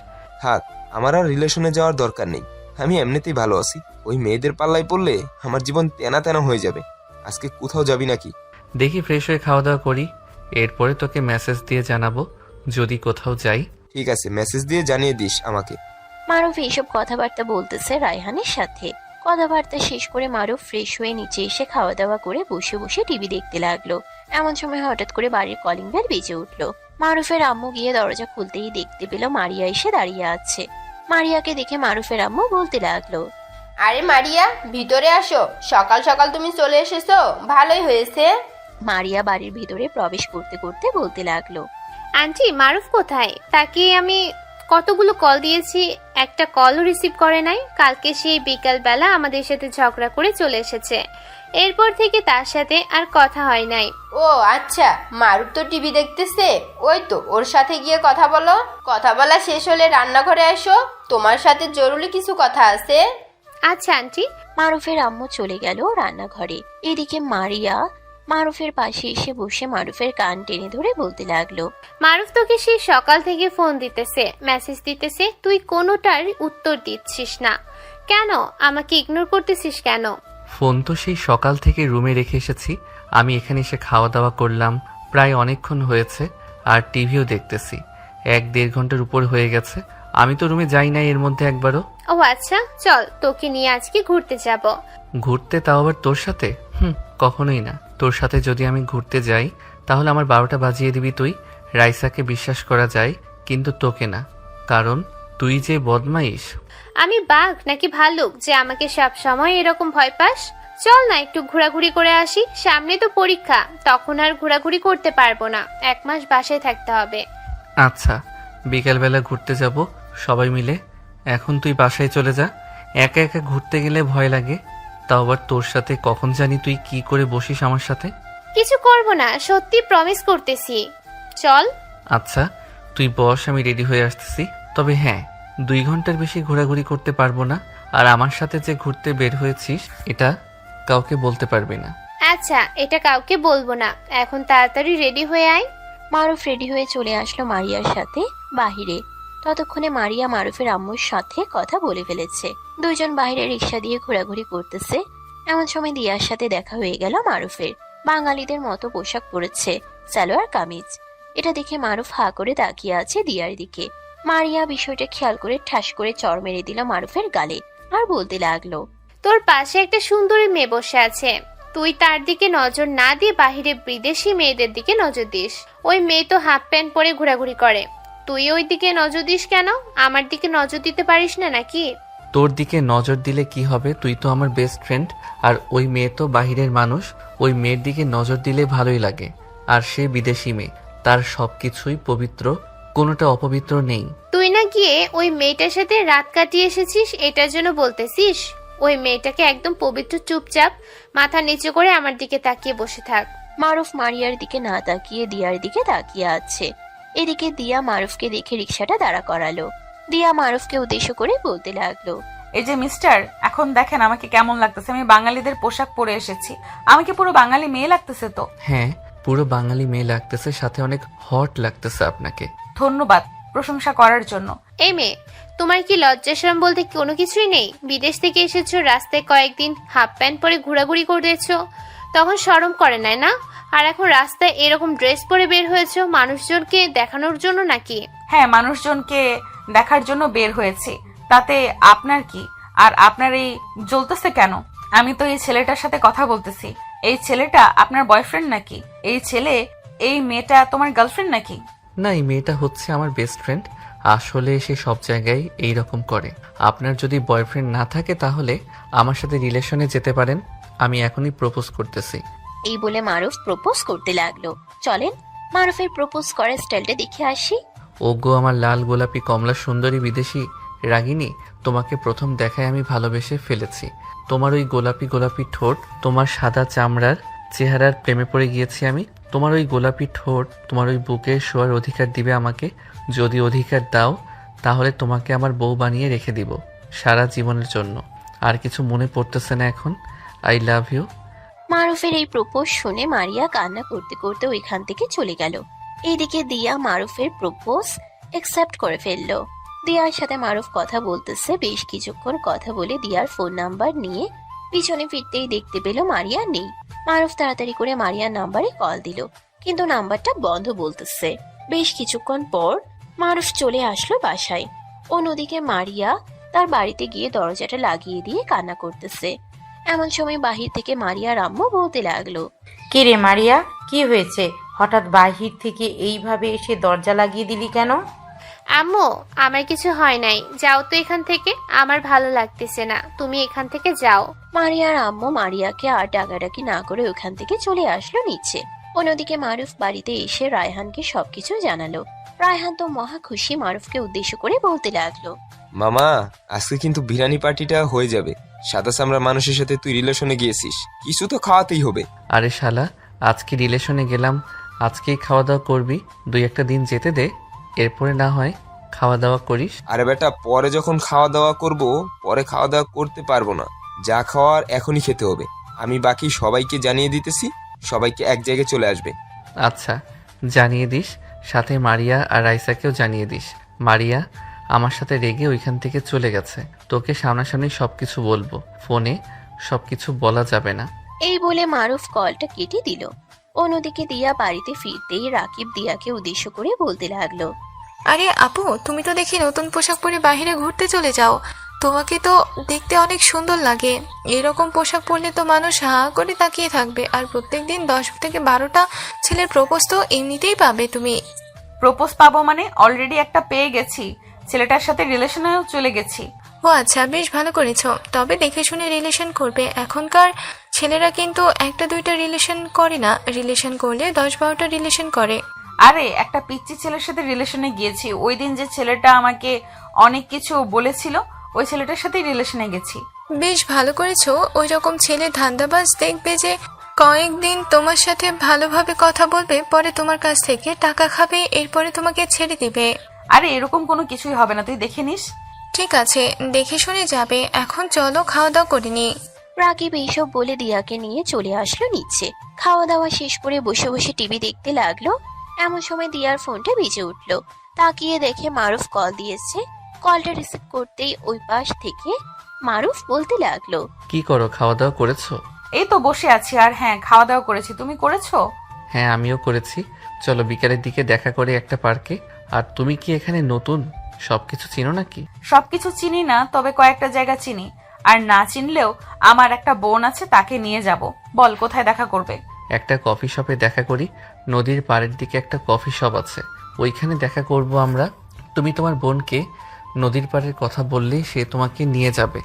থাক, আমার আর রিলেশনে যাওয়ার দরকার নেই, আমি এমনিতেই ভালো আছি। ওই মেয়েদের পাল্লায় পড়লে আমার জীবন তেনা তেনা হয়ে যাবে। আজকে কোথাও যাবি নাকি? দেখি ফ্রেশ হয়ে খাওয়া দাওয়া করি, এরপরে তোকে মেসেজ দিয়ে জানাবো যদি কোথাও যাই। ঠিক আছে, মেসেজ দিয়ে জানিয়ে দিস আমাকে। মারুফ এইসব কথাবার্তা বলতেছে রায়হানের সাথে। কথাবার্তা শেষ করে মারুফ ফ্রেশ হয়ে নিচে এসে খাওয়া দাওয়া করে বসে বসে টিভি দেখতে লাগলো। এমন সময় হঠাৎ করে বাড়ির কলিং বেল বেজে উঠলো। মারুফের আম্মু গিয়ে দরজা খুলতেই দেখতে পেল মারিয়া এসে দাঁড়িয়ে আছে। মারিয়াকে দেখে মারুফের আম্মু বলতে লাগলো, আরে মারিয়া, ভিতরে আসো, সকাল সকাল তুমি চলে এসেছো, ভালোই হয়েছে। মারিয়া বাড়ির ভিতরে প্রবেশ করতে করতে বলতে লাগলো, আন্টি মারুফ কোথায়? তাকে আমি কতগুলো কল দিয়েছি, একটা কলও রিসিভ করে নাই। কালকে সেই বিকালবেলা আমাদের সাথে ঝগড়া করে চলে এসেছে, এরপর থেকে তার সাথে আর কথা হয় নাই। ও আচ্ছা, মারুফ তো টিভি দেখতেছে, ওই তো ওর সাথে গিয়ে কথা বলো। কথা বলা শেষ হলে রান্নাঘরে এসো, তোমার সাথে জরুরি কিছু কথা আছে। আচ্ছা আন্টি। মারুফের আম্মু চলে গেল রান্নাঘরে। এদিকে মারিয়া মারুফের পাশে এসে বসে মারুফের কান টেনে ধরে বলতে লাগলো, মারুফ তোকে সেই সকাল থেকে ফোন দিতেছে, মেসেজ দিতেছে, তুই কোনোটার উত্তর দিচ্ছিস না কেন? আমাকে ইগনোর করতেছিস কেন? ফোন তো সেই সকাল থেকে রুমে রেখে এসেছি। আমি এখানে এসে খাওয়া দাওয়া করলাম, প্রায় অনেকক্ষণ হয়েছে, আর টিভিও দেখতেছি। 1-1.5 ঘন্টার উপর হয়ে গেছে। আমি তো রুমে যাই নাই এর মধ্যে একবারও। ও আচ্ছা, চল তোকে নিয়ে আজকে ঘুরতে যাব। ঘুরতে, তাও আবার তোর সাথে? কখনোই না। তোর সাথে যদি আমি ঘুরতে যাই তাহলে আমার 12টা বাজিয়ে দিবি তুই। রাইসাকে বিশ্বাস করা যায়, কিন্তু তোকে না, কারণ তুই যে বদমাইশ। আমি বাঘ নাকি ভালুক যে আমাকে সব সময় এরকম ভয় পাস? চল না একটু ঘোরাঘুরি করে আসি, সামনে তো পরীক্ষা, তখন আর ঘোরাঘুরি করতে পারবো না, 1 মাস বাসায় থাকতে হবে। আচ্ছা, বিকেলবেলা ঘুরতে যাব সবাই মিলে। এখন তুই বাসায় চলে যা। একা একা ঘুরতে গেলে ভয় লাগে, তাও আবার তোর সাথে। কখন জানি তুই কি করে বসিস আমার সাথে। কিছু করব না, সত্যি প্রমিস করতেছি, চল। আচ্ছা তুই বস, আমি রেডি হয়ে আসতেছি। তবে হ্যাঁ, 2 ঘন্টার বেশি ঘোরাঘুরি করতে পারবো না। আর আমার সাথে যে ঘুরতে বের হয়েছিস এটা কাউকে বলতে পারবি না। আচ্ছা, এটা কাউকে বলবো না, এখন তাড়াতাড়ি রেডি হয়ে আয়। মারুফ রেডি হয়ে চলে আসলো মারিয়ার সাথে বাহিরে। ততক্ষণে মারিয়া মারুফের আম্মুর সাথে কথা বলে ফেলেছে। দুইজন বাইরে রিক্সা দিয়ে ঘোরাঘুরি করতেছে। এমন সময় দিয়ার সাথে দেখা হয়ে গেল মারুফের। বাঙালিদের মতো পোশাক পরেছে, সালোয়ার কামিজ। এটা দেখে মারুফ হা করে তাকিয়ে আছে দিয়ার দিকে। মারিয়া বিষয়টা খেয়াল করে ঠাস করে চড় মেরে দিল মারুফের গালে, আর বলতে লাগলো, তোর পাশে একটা সুন্দরী মেয়ে বসে আছে, তুই তার দিকে নজর না দিয়ে বাহিরে বিদেশি মেয়েদের দিকে নজর দিস। ওই মেয়ে তো হাফ প্যান্ট পরে ঘোরাঘুরি করে, তুই ওই দিকে নজর দিস কেন? আমার দিকে নজর দিতে পারিস না নাকি? তোর দিকে নজর দিলে কি হবে? তুই তো আমার বেস্ট ফ্রেন্ড, আর ওই মেয়ে তো বাহিরের মানুষ। ওই মেয়ের দিকে নজর দিলে ভালোই লাগে। আর সে বিদেশি মেয়ে, তার সবকিছুই পবিত্র, কোনোটা অপবিত্র নেই। তুই না গিয়ে ওই মেয়েটার সাথে রাত কাটিয়ে এসেছিস, এটার জন্য বলতেছিস? ওই মেয়েটাকে একদম পবিত্র, চুপচাপ মাথা নিচু করে আমার দিকে তাকিয়ে বসে থাক। মারুফ মারিয়ার দিকে না তাকিয়ে দিয়ার দিকে তাকিয়ে আছে। এদিকে দিয়া মারুফকে দেখে রিক্সাটা দাঁড়া করালো। দিয়া মারুফকে উদ্দেশ্য করে বলতে লাগলো, এই যে মিস্টার, এখন দেখেন আমাকে কেমন লাগতেছে। আমি বাঙালিদের পোশাক পরে এসেছি, আমাকে পুরো বাঙালি মেয়ে লাগতেছে তো? হ্যাঁ, পুরো বাঙালি মেয়ে লাগতেছে, সাথে অনেক হট লাগতেছে আপনাকে। ধন্যবাদ প্রশংসা করার জন্য। এই মেয়ে, তোমার কি লজ্জা শরম বলতে কোনো কিছুই নেই? বিদেশ থেকে এসেছো, রাস্তায় কয়েকদিন হাফ প্যান্ট পরে ঘোরাঘুরি করেছো, তখন শরম করে নাই না? আর এখন রাস্তায় এরকম ড্রেস পরে বের হয়েছো মানুষজনকে দেখানোর জন্য নাকি? হ্যাঁ, মানুষজনকে দেখার জন্য বের হয়েছি, তাতে আপনার কি? আর আপনার এই জ্বলতেছে কেন? আমি তো এই ছেলেটার সাথে কথা বলতেছি। এই ছেলেটা আপনার বয়ফ্রেন্ড নাকি? এই মেয়েটা তোমার গার্লফ্রেন্ড নাকি? না, এই মেয়েটা হচ্ছে আমার বেস্ট ফ্রেন্ড। আসলে সে সব জায়গায় এই রকম করে। আপনার যদি বয়ফ্রেন্ড না থাকে তাহলে আমার সাথে রিলেশনে যেতে পারেন। আমি এখনই প্রপোজ করতেছি। এই বলে মারুফ প্রপোজ করতে লাগলো। চলেন মারুফের প্রপোজ করার স্টাইলটা দেখে আসি। ওগো আমার লাল গোলাপি কমলা সুন্দরী বিদেশি রাগিনী, তোমাকে প্রথম দেখায় আমি ভালোবেসে ফেলেছি। তোমার ওই গোলাপি গোলাপি ঠোঁট, তোমার সাদা চামড়ার চেহারার প্রেমে পড়ে গিয়েছি আমি। তোমার ওই গোলাপি ঠোঁট তোমার ওই বুকে শোয়ার অধিকার দিবে আমাকে। যদি অধিকার দাও তাহলে তোমাকে আমার বউ বানিয়ে রেখে দিব সারা জীবনের জন্য। আর কিছু মনে পড়তেছে না এখন? I love you. মারুফের এই প্রপোজ শুনে মারিয়া কান্না করতে করতে ওইখান থেকে চলে গেল। এইদিকে দিয়া মারুফের প্রপোজ অ্যাকসেপ্ট করে ফেললো। দিয়ার সাথে মারুফ কথা বলতেছে। বেশ কিছুক্ষণ কথা বলে দিয়ার ফোন নাম্বার নিয়ে পিছনে ফিরতেই দেখতে পেল মারিয়া নেই। মারুফ তাড়াতাড়ি করে মারিয়ার নাম্বারে কল দিল, কিন্তু নাম্বারটা বন্ধ বলতেছে। বেশ কিছুক্ষণ পর মারুফ চলে আসলো বাসায়। অন্যদিকে মারিয়া তার বাড়িতে গিয়ে দরজাটা লাগিয়ে দিয়ে কান্না করতেছে। এমন সময় বাহির থেকে মারিয়ার আম্মু বলতে লাগলো, কি রে মারিয়া, কি হয়েছে? হঠাৎ বাহির থেকে এইভাবে এসে দরজা লাগিয়ে দিলি কেন? আম্মু, আমার কিছু হয় নাই, যাও তো এখান থেকে, আমার ভালো লাগতেছে না, তুমি এখান থেকে যাও। মারিয়ার আম্মু মারিয়াকে আর ডাকাডাকি না করে ওখান থেকে চলে আসলো নিচে। অন্যদিকে মারুফ বাড়িতে এসে রায়হানকে সবকিছু জানালো। রায়হান তো মহা খুশি মারুফকে উদ্দেশ্য করে বলতে লাগলো, মামা, আজকে কিন্তু বিরিয়ানি পার্টিটা হয়ে যাবে। সাদা চামড়া মানুষের সাথে তুই রিলেশনে গিয়েছিস, কিছু তো খাওয়াতেই হবে। আরে শালা, আজকে রিলেশনে গেলাম, আজকেই খাওয়া দাওয়া করবি? 2-1 দিন যেতে দে, এরপরে না হয় খাওয়া দাওয়া করিস। আরে বেটা, পরে যখন খাওয়া দাওয়া করব, পরে খাওয়া দাওয়া করতে পারবো না। যা খাওয়ার এখনই খেতে হবে। আমি বাকি সবাইকে জানিয়ে দিতেছি, সবাইকে এক জায়গায় চলে আসবে। আচ্ছা, জানিয়ে দিস, সাথে মারিয়া আর রাইসাকেও জানিয়ে দিস। মারিয়া আমার সাথে রেগে ওইখান থেকে চলে গেছে, তোকে সামনাসামনি সবকিছু বলবো, ফোনে সবকিছু বলা যাবে না। এই বলে মারুফ কলটা কেটে দিল। অন্যদিকে দিয়া বাড়িতে ফিরতেই রাকিব দিয়াকে উদ্দেশ্য করে বলতে লাগলো, আরে আপু, তুমি তো দেখি নতুন পোশাক পরে বাইরে ঘুরতে চলে যাও। তোমাকে তো দেখতে অনেক সুন্দর লাগে। এরকম পোশাক পরলে তো মানুষ হা করে তাকিয়ে থাকবে, আর প্রত্যেকদিন 10 থেকে 12টা ছেলের প্রপোজ তো এমনিতেই পাবে তুমি। প্রপোজ পাবো মানে অলরেডি একটা পেয়ে গেছি, ছেলেটার সাথে রিলেশনেও চলে গেছি। ও আচ্ছা, বেশ ভালো করেছো। তবে দেখে শুনে রিলেশন করবে। এখনকার ছেলেরা কিন্তু 1-2টা রিলেশন করে না, রিলেশন করলে 10-12টা রিলেশন করে। আরে একটা পিচ্চি ছেলের সাথে রিলেশনে গিয়েছি, ওই দিন যে ছেলেটা আমাকে অনেক কিছু বলেছিল, ওই ছেলেটার সাথে রিলেশনে গেছি। বেশ ভালো করেছো। ওই রকম ছেলে ধান্দাবাজ দেখবে যে কয়েকদিন তোমার সাথে ভালোভাবে কথা বলবে, পরে তোমার কাছ থেকে টাকা খাবে, এরপরে তোমাকে ছেড়ে দিবে। আরে এরকম কোনো কিছুই হবে না, তুই দেখে নিস। ঠিক আছে, দেখে শুনে যাবে। এখন চলো খাওয়া দাওয়া করিনি। রাকিব এইসব বলে দিয়াকে নিয়ে চলে আসলো নিচে। খাওয়া দাওয়া শেষ করে বসে বসে টিভি দেখতে লাগলো। এমন সময় দিয়ার ফোনটা বেজে উঠলো। তাকিয়ে দেখে মারুফ কল দিয়েছে। কলটা রিসিভ করতেই ওই পাশ থেকে মারুফ বলতে লাগলো, কি করো, খাওয়া দাওয়া করেছো? এই তো বসে আছি। আর হ্যাঁ, খাওয়া দাওয়া করেছি, তুমি করেছো? হ্যাঁ, আমিও করেছি। চলো বিকালের দিকে দেখা করে একটা পার্কে। আর তুমি কি এখানে নতুন, সবকিছু চিনো নাকি? সবকিছু চিনি না, তবে কয়েকটা জায়গা চিনি। আর না চিনলেও আমার একটা বোন আছে, তাকে নিয়ে যাব। বল কোথায় দেখা করবে? একটা কফি শপে দেখা করি। নদীর পাড়ের দিকে একটা কফি শপ আছে, ওইখানে দেখা করব আমরা। তুমি তোমার বোনকে নদীর পাড়ের কথা বললেই সে তোমাকে নিয়ে যাবে।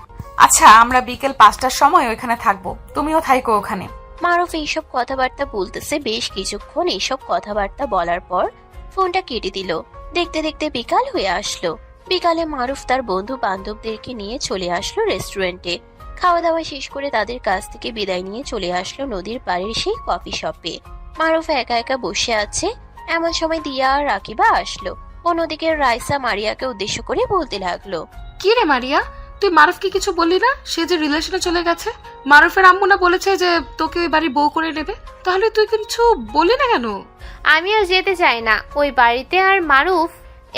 আচ্ছা, আমরা বিকেল 5টার সময় ওইখানে থাকবো, তুমিও থাইকো ওখানে। মারুফ এইসব কথাবার্তা বলতেছে। বেশ কিছুক্ষণ এইসব কথাবার্তা বলার পর ফোনটা কেটে দিল। দেখতে দেখতে বিকাল হয়ে আসলো। বিকালে মারুফ তার বন্ধু বান্ধবদেরকে নিয়ে চলে আসলো রেস্টুরেন্টে। খাওয়া দাওয়া শেষ করে তাদের কাছ থেকে বিদায় নিয়ে চলে আসলো নদীর পাড়ের সেই কফি শপে। মারুফ একা একা বসে আছে। এমন সময় দিয়া আর রাকিবা আসলো। অন্যদিকে রাইসা মারিয়াকে উদ্দেশ্য করে বলতে লাগলো, কি রে মারিয়া, তুই মারুফকে কিছু বললি না? সে যে রিলেশনে চলে গেছে, মারুফের আম্মু না বলেছে যে তোকে ওই বাড়ি বউ করে নেবে, তাহলে তুই কিছু বললি না কেন? আমিও যেতে চাই না ওই বাড়িতে। আর মারুফ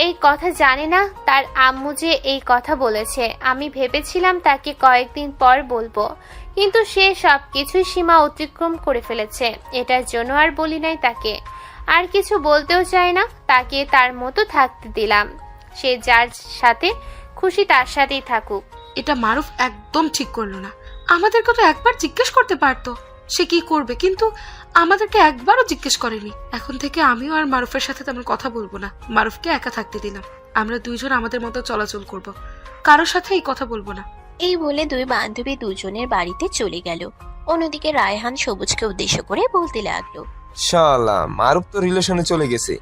এই কথা জানে না তার আম্মু যে এই কথা বলেছে। আমি ভেবেছিলাম তাকে কয়েকদিন পর বলবো, কিন্তু সে সবকিছুই সীমা অতিক্রম করে ফেলেছে। এটার জন্য আর বলি নাই তাকে। আর কিছু বলতেও চাই না, তাকে তার মতো থাকতে দিলাম। সে যার সাথে খুশি তার সাথেই থাকুক। এটা মারুফ একদম ঠিক করলো না। আমাদেরকে তো একবার জিজ্ঞেস করতে পারতো সে কি করবে, কিন্তু আমাদেরকে একবারও জিজ্ঞেস করেনি। এখন থেকে আমিও আর মারুফের সাথে তেমন কথা বলবো না। মারুফকে একা থাকতে দিলাম। আমরা দুইজন আমাদের মতো চলাচল করব, কারোর সাথে এই কথা বলবো না। এই বলে দুই বান্ধবী দুজনের বাড়িতে চলে গেল। অন্যদিকে রায়হান সবুজকে উদ্দেশ্য করে বলতে লাগলো, শালা, মারুফ তো রিলেশনে চলে গেছে,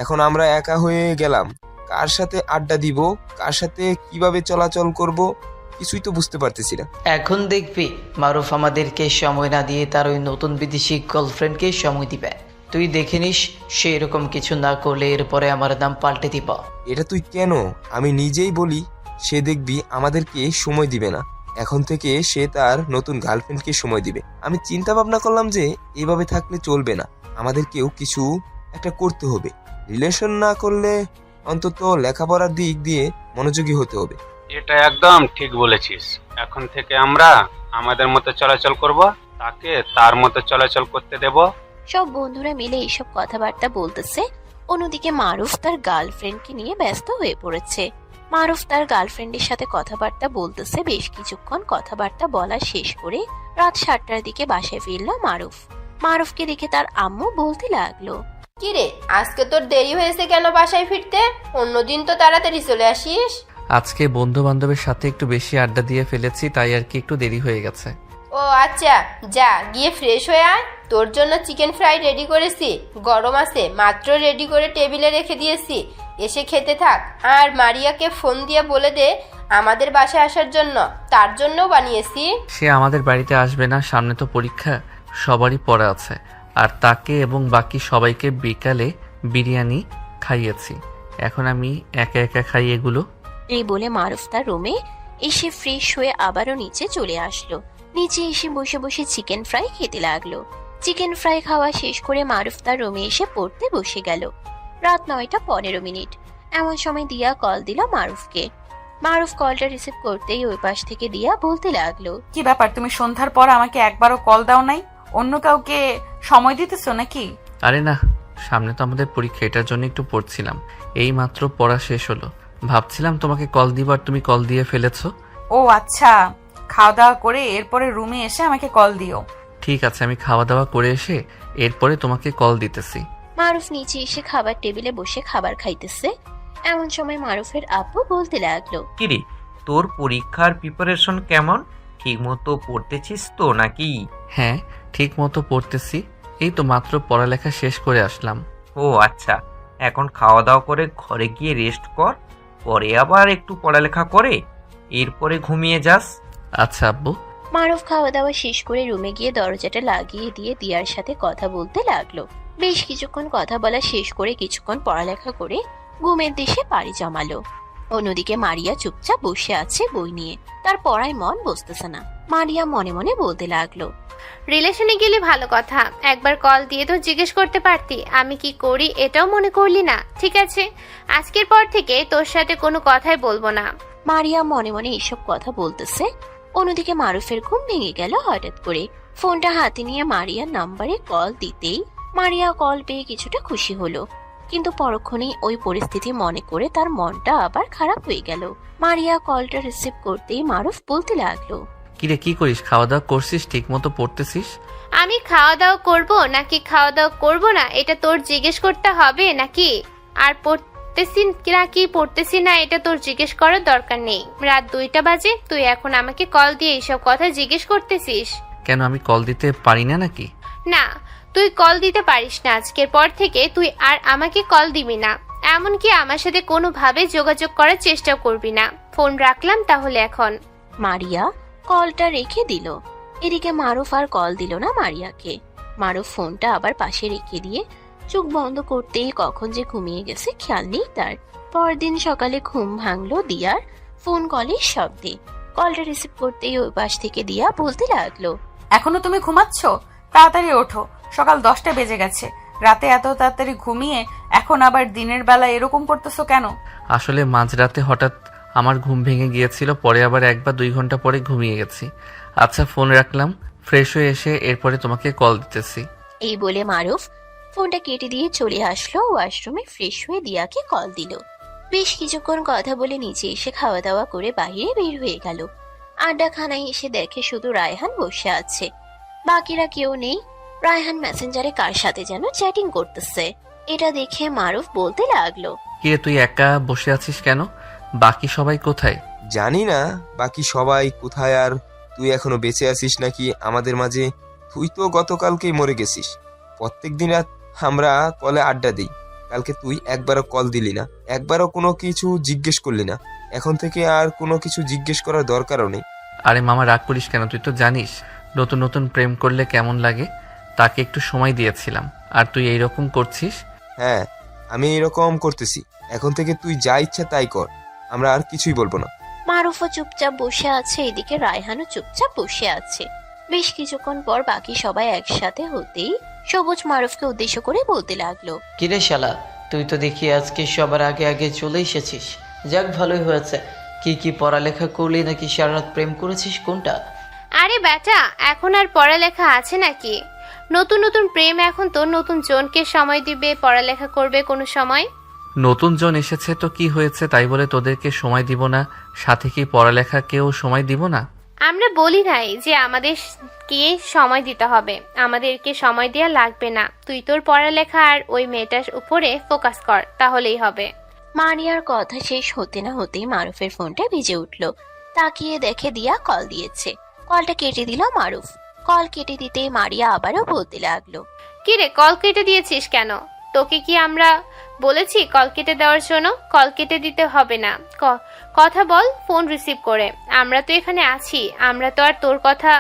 এখন আমরা একা হয়ে গেলাম। কার সাথে আড্ডা দিব, কার সাথে কিভাবে চলাচল করব, কিছুই তো বুঝতে পারতেছি না। এখন দেখবি মারুফ আমাদেরকে সময় না দিয়ে তার ওই নতুন বিদেশি গার্লফ্রেন্ডকে সময় দিবে। তুই দেখে নিস, সে এরকম কিছু না করলে এরপরে আমার নাম পাল্টে দিব। এটা তুই কেন? আমি নিজেই বলি, সে দেখবি আমাদেরকে সময় দিবে না। এখন থেকে সে তার নতুন গার্লফ্রেন্ডকে সময় দিবে। আমি চিন্তা ভাবনা করলাম যে এভাবে থাকলে চলবে না, আমাদেরকেও কিছু একটা করতে হবে। রিলেশন না করলে অন্তত লেখাপড়ার দিক দিয়ে মনোযোগী হতে হবে। এটা একদম ঠিক বলেছিস। এখন থেকে আমরা আমাদের মতো চলাচল করব, তাকে তার মতো চলাচল করতে দেব। সব বন্ধুরা মিলে এইসব কথাবার্তা বলতেছে। অন্যদিকে মারুফ তার গার্লফ্রেন্ডকে নিয়ে ব্যস্ত হয়ে পড়েছে। মারুফ তার গার্লফ্রেন্ডের সাথে কথাবার্তা বলতেছে। বেশ কিছুক্ষণ কথাবার্তা বলা শেষ করে রাত 7টার দিকে বাসায় ফিরলো মারুফ। মারুফকে দেখে তার আম্মু বলতে লাগলো, কিরে, আজকে তোর দেরি হয়েছে কেন বাসায় ফিরতে? অন্যদিন তো তাড়াতাড়ি চলে আসিস। আজকে বন্ধু বান্ধবের সাথে একটু বেশি আড্ডা দিয়ে ফেলেছি, তাই আর কি একটু দেরি হয়ে গেছে। ও আচ্ছা, যা গিয়ে ফ্রেশ হয়ে আয়। তোর জন্য চিকেন ফ্রাই রেডি করেছি, গরম আছে, মাত্র রেডি করে টেবিলে রেখে দিয়েছি। এসে খেতে থাক। আর মারিয়াকে ফোন দিয়ে বলে দে আমাদের বাসায় আসার জন্য, তার জন্যও বানিয়েছি। সে আমাদের বাড়িতে আসবে না, সামনে তো পরীক্ষা, সবারই পড়া আছে। আর তাকে এবং বাকি সবাইকে বিকালে বিরিয়ানি খাইয়েছি, এখন আমি একা একা খাই এগুলো। এই বলে মারুফ তার রুমে এসে ফ্রেশ হয়ে আবারও নিচে চলে আসলো। নিচে এসে বসে বসে চিকেন ফ্রাই খেতে লাগলো। চিকেন ফ্রাই খাওয়া শেষ করে মারুফ তার রুমে এসে পড়তে বসে গেল। রাত 9:15। এমন সময় দিয়া কল দিল মারুফকে। মারুফ কলটা রিসিভ করতেই ওই পাশ থেকে দিয়া বলতে লাগলো, কি ব্যাপার, তুমি সন্ধ্যার পর আমাকে একবারও কল দাও নাই? অন্য কাউকে সময় দিতেছো নাকি? আরে না, সামনে তো আমাদের পরীক্ষা, এটার জন্য একটু পড়ছিলাম। এই মাত্র পড়া শেষ হলো, ভাবছিলাম তোমাকে কল দিবার, তুমি কল দিয়ে ফেলেছো। ও আচ্ছা, খাওয়া দাওয়া করে এরপরে রুমে এসে আমাকে কল দিও। ঠিক আছে, আমি খাওয়া দাওয়া করে এসে এরপরে তোমাকে কল দিতেছি। মারুফ নিচে এসে খাবার টেবিলে বসে খাবার খাইতেছে। এমন সময় মারুফের আব্বু বলতে লাগলো, কিরে, তোর পরীক্ষার প্রিপারেশন কেমন? ঠিক মতো পড়তেছিস তো নাকি? হ্যাঁ, ঠিক মতো পড়তেছি, এই তো মাত্র পড়ালেখা শেষ করে আসলাম। ও আচ্ছা, এখন খাওয়া দাওয়া করে ঘরে গিয়ে রেস্ট কর, পরে আবার একটু পড়ালেখা করে এরপরে ঘুমিয়ে যাস। আচ্ছা আব্বু। মারুফ খাওয়া দাওয়া শেষ করে রুমে গিয়ে দরজাটা লাগিয়ে দিয়ে দিয়ার সাথে কথা বলতে লাগলো। বেশ কিছুক্ষণ কথা বলা শেষ করে কিছুক্ষণ পড়ালেখা করে ঘুমের দেশে পাড়ি জমালো। অন্যদিকে মারিয়া চুপচাপ বসে আছে বই নিয়ে, তার পড়ায় মন বসতেছে না। মারিয়া মনে মনে বলতে লাগলো, রিলেশনে গেলে ভালো কথা, একবার কল দিয়ে তো জিজ্ঞেস করতে পারতি আমি কি করি, এটাও মনে করলি না। ঠিক আছে, আজকের পর থেকে তোর সাথে কোনো কথাই বলবো না। মারিয়া মনে মনে এসব কথা বলতেছে। অন্যদিকে মারুফের ঘুম ভেঙে গেল হঠাৎ করে। ফোনটা হাতে নিয়ে মারিয়ার নাম্বারে কল দিতেই মারিয়া কল পেয়ে কিছুটা খুশি হলো, কিন্তু পরক্ষণেই ওই পরিস্থিতি মনে করে তার মনটা আবার খারাপ হয়ে গেল। মারিয়া কলটা রিসিভ করতেই মারুফ বলতে লাগলো, কিরে কি করিস, খাওয়া দাওয়া করছিস, ঠিক মতো পড়তেছিস? আমি খাওয়া দাওয়া করবো নাকি খাওয়া দাওয়া করবো না এটা তোর জিজ্ঞেস করতে হবে নাকি? আর পড়তেছি নাকি পড়তেছি না এটা তোর জিজ্ঞেস করার দরকার নেই। রাত 2টা বাজে, তুই এখন আমাকে কল দিয়ে এইসব কথা জিজ্ঞেস করতেছিস? কেন, আমি কল দিতে পারি না নাকি? না, তুই কল দিতে পারিস না। আজকের পর থেকে তুই আর আমাকে কল দিবি না, এমনকি আমার সাথে কোনোভাবে যোগাযোগ করার চেষ্টা করবি না। ফোন রাখলাম তাহলে এখন। মারিয়া কলটা রেখে দিল। এদিকে মারুফ আর কল দিল না মারিয়াকে। মারুফ ফোনটা আবার পাশে রেখে দিয়ে চোখ বন্ধ করতেই কখন যে ঘুমিয়ে গেছে খেয়াল নেই তার। পরদিন সকালে ঘুম ভাঙলো দিয়ার ফোন কলের শব্দে। কলটা রিসিভ করতেই ওই পাশ থেকে দিয়া বলতে লাগলো, এখনো তুমি ঘুমাচ্ছ? তাড়াতাড়ি ওঠো, সকাল 10টা বেজে গেছে। রাতে এত তাড়াতাড়ি ঘুমিয়ে এখন আবার দিনের বেলা এরকম করতেছো কেন? আসলে মাঝরাতে হঠাৎ আমার ঘুম ভেঙে গিয়েছিল, পরে আবার 1 বা 2 ঘন্টা পরে ঘুমিয়ে গেছি। আচ্ছা, ফোন রাখলাম, ফ্রেশ হয়ে এসে এরপরে তোমাকে কল দিতেছি। এই বলে মারুফ ফোনটা কেটে দিয়ে চলে আসলো ওয়াশরুমে। ফ্রেশ হয়ে দিয়াকে কল দিল। বেশ কিছুক্ষণ কথা বলে নিচে এসে খাওয়া দাওয়া করে বাইরে বের হয়ে গেল। আড্ডাখানায় এসে দেখে শুধু রায়হান বসে আছে, বাকিরা কেউ নেই। রায়হান মেসেঞ্জারে কার সাথে যেন চ্যাটিং করতেছে। এটা দেখে মারুফ বলতে লাগলো, কিরে তুই একা বসে আছিস কেন, বাকি সবাই কোথায়? জানি না বাকি সবাই কোথায়, আর তুই এখনো বেঁচে আছিস নাকি আমাদের মাঝে। তুই তো গতকালকেই মরে গেছিস। প্রত্যেক দিন রাত আমরা কলে আড্ডা দিই, কালকে তুই একবারও কল দিলি না, একবারও কোনো কিছু জিজ্ঞেস করলি না। এখন থেকে আর কোনো কিছু জিজ্ঞেস করার দরকারও নেই। আরে মামা রাগ করিস কেন, তুই তো জানিস নতুন নতুন প্রেম করলে কেমন লাগে। তাকে একটু সময় দিয়েছিলাম, আর তুই এইরকম করছিস। হ্যাঁ, আমি এরকম করতেছি। এখন থেকে তুই যা ইচ্ছা তাই কর, আমরা আর কিছুই বলবো না। মারুফও চুপচাপ বসে আছে, এদিকে রায়হানও চুপচাপ বসে আছে। বেশ কিছুক্ষণ পর বাকি সবাই একসাথে হতেই সবুজ মারুফকে উদ্দেশ্য করে বলতে লাগলো, কিরে শালা, তুই তো দেখি আজকে সবার আগে আগে চলে এসেছিস। যাক, ভালোই হয়েছে। কি পড়ালেখা করলি নাকি সারা রাত প্রেম করেছিস, কোনটা? আরে বেটা, এখন আর পড়ালেখা আছে নাকি? নতুন নতুন প্রেম, এখন তো নতুন জনকে সময় দিবে, পড়ালেখা করবে কোনো সময়? নতুন জন এসেছে তো কি হয়েছে, তাই বলে তোদেরকে সময় দিব না, সাথে কি পড়ালেখাকেও সময় দিব না? আমরা বলি নাই যে আমাদেরকে সময় দিতে হবে, আমাদেরকে সময় দেওয়া লাগবে না। তুই তোর পড়ালেখা আর ওই মেয়েটার উপরে ফোকাস কর, তাহলেই হবে। মারিয়ার কথা শেষ হতে না হতেই মারুফের ফোনটা বেজে উঠলো। তাকিয়ে দেখে দিয়া কল দিয়েছে। কলটা কেটে দিল মারুফ। কল কেটে দিতেই মারিয়া আবারও বলতে লাগলো, কিরে, কল কেটে দিয়েছিস কেন? তোকে কি আমরা বলেছি কল কেটে দেওয়ার জন্য? কল কেটে দিতে হবে না, কথা বল ফোন রিসিভ করে। আমরা তো এখানে আছি, আমরা তো আর তোর কথা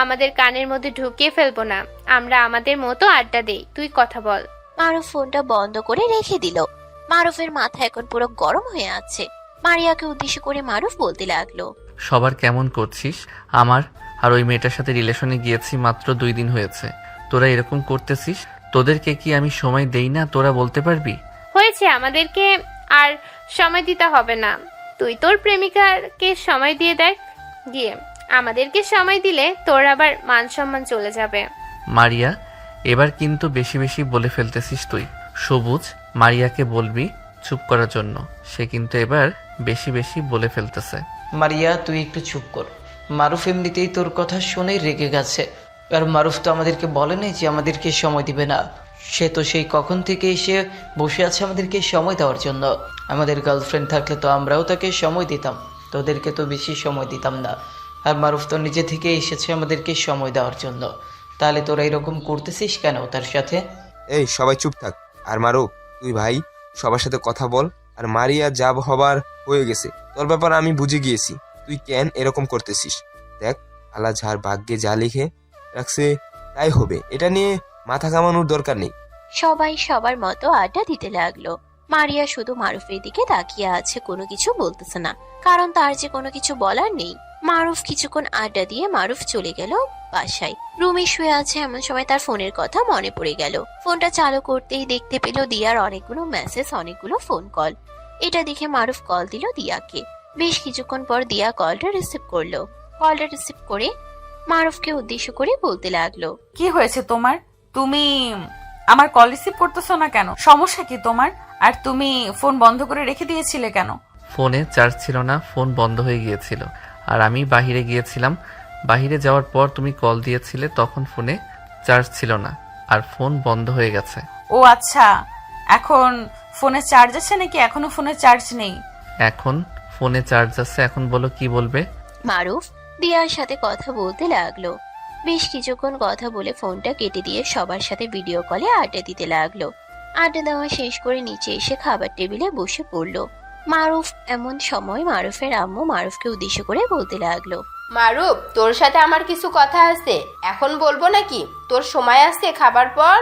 আমাদের কানের মধ্যে ঢুকিয়ে ফেলবো না। আমরা আমাদের মতো আড্ডা দেই, তুই কথা বল। মারুফ ফোনটা বন্ধ করে রেখে দিল। মারুফের মাথা এখন পুরো গরম হয়ে আছে। মারিয়াকে উদ্দেশ্য করে মারুফ বলতে লাগলো, সবার কেমন করছিস? আমার আর ওই মেয়েটার সাথে রিলেশনে গিয়েছি মাত্র 2 দিন হয়েছে, তোরা এরকম করতেছিস? তোদেরকে কি আমি সময় দেই না? তোরা বলতে পারবি? হয়েছে, আমাদেরকে আর সময় দিতে হবে না। তুই তোর প্রেমিকাকে সময় দিয়ে দেখ গিয়ে। আমাদেরকে সময় দিলে তোর আবার মান সম্মান চলে যাবে। মারিয়া, এবার কিন্তু বেশি বেশি বলে ফেলতেছিস তুই। সবুজ, মারিয়াকে বলবি চুপ করার জন্য, সে কিন্তু এবার বেশি বেশি বলে ফেলতেছে। মারিয়া, তুই একটু চুপ কর। মারুফ এমনিতেই তোর কথা শুনে রেগে গেছে। আর মারুফ তো আমাদেরকে বলেনি যে আমাদেরকে সময় দিবে না। সে তো সেই কখন থেকে এসে বসে আছে আমাদেরকে সময় দেওয়ার জন্য। আমাদের গার্লফ্রেন্ড থাকলে তো আমরাও তাকে সময় দিতাম, তোদেরকে তো বেশি সময় দিতাম না। আর মারুফ তো নিজে থেকে এসেছে আমাদেরকে সময় দেওয়ার জন্য। তাহলে তোরা এরকম করতেছিস কেন তার সাথে? এই সবাই চুপ থাক। আর মারুফ, তুই ভাই সবার সাথে কথা বল। আর মারিয়া যা হবার হয়ে গেছে, তোর ব্যাপার আমি বুঝে গিয়েছি। তুই কেন এরকম করতেছিস? দেখ, আল্লাহ যার ভাগ্যে যা লিখে রাখছে তাই হবে, এটা নিয়ে মাথা কামানোর দরকার নেই। সবাই সবার মতো আড্ডা দিতে লাগলো। মারিয়া শুধু মারুফের দিকে তাকিয়ে আছে, কোনো কিছু বলতেছে না, কারণ তার যে কোনো কিছু বলার নেই। মারুফ কিছুক্ষণ আড্ডা দিয়ে মারুফ চলে গেল বাসায়। রুমে শুয়ে আছে, এমন সময় তার ফোনের কথা মনে পড়ে গেল। ফোনটা চালু করতেই দেখতে পেল দিয়ার অনেকগুলো মেসেজ, অনেকগুলো ফোন কল। এটা দেখে মারুফ কল দিল দিয়াকে। বেশ কিছুক্ষণ পর দিয়া কলটা রিসিভ করলো। কলটা রিসিভ করে মারুফকে উদ্দেশ্য করে বলতে লাগলো, কি হয়েছে তোমার? তুমি আমার কল রিসিভ করতেছো না কেন? সমস্যা কি তোমার? আর তুমি ফোন বন্ধ করে রেখে দিয়েছিলে কেন? ফোনে চার্জ ছিল না, ফোন বন্ধ হয়ে গিয়েছিল। আর আমি বাহিরে গিয়েছিলাম, বাহিরে যাওয়ার পর তুমি কল দিয়েছিলে, তখন ফোনে চার্জ ছিল না আর ফোন বন্ধ হয়ে গেছে। ও আচ্ছা, এখন ফোনে চার্জ আছে নাকি এখনো ফোনে চার্জ নেই? এখন ফোনে চার্জ আছে। এখন বলো কি বলবে? মারুফ দিয়ার সাথে কথা বলতে লাগলো। বেশ কিছুক্ষণ কথা বলে ফোনটা কেটে দিয়ে সবার সাথে ভিডিও কলে আড্ডা দিতে লাগলো। আড্ডা দেওয়া শেষ করে নিচে এসে খাবার টেবিলে বসে পড়লো মারুফ। এমন সময় মারুফের আম্মু মারুফকে উদ্দেশ্য করে বলতে লাগলো, মারুফ, তোর সাথে আমার কিছু কথা আছে, এখন বলবো নাকি? তোর সময় আছে খাবার পর?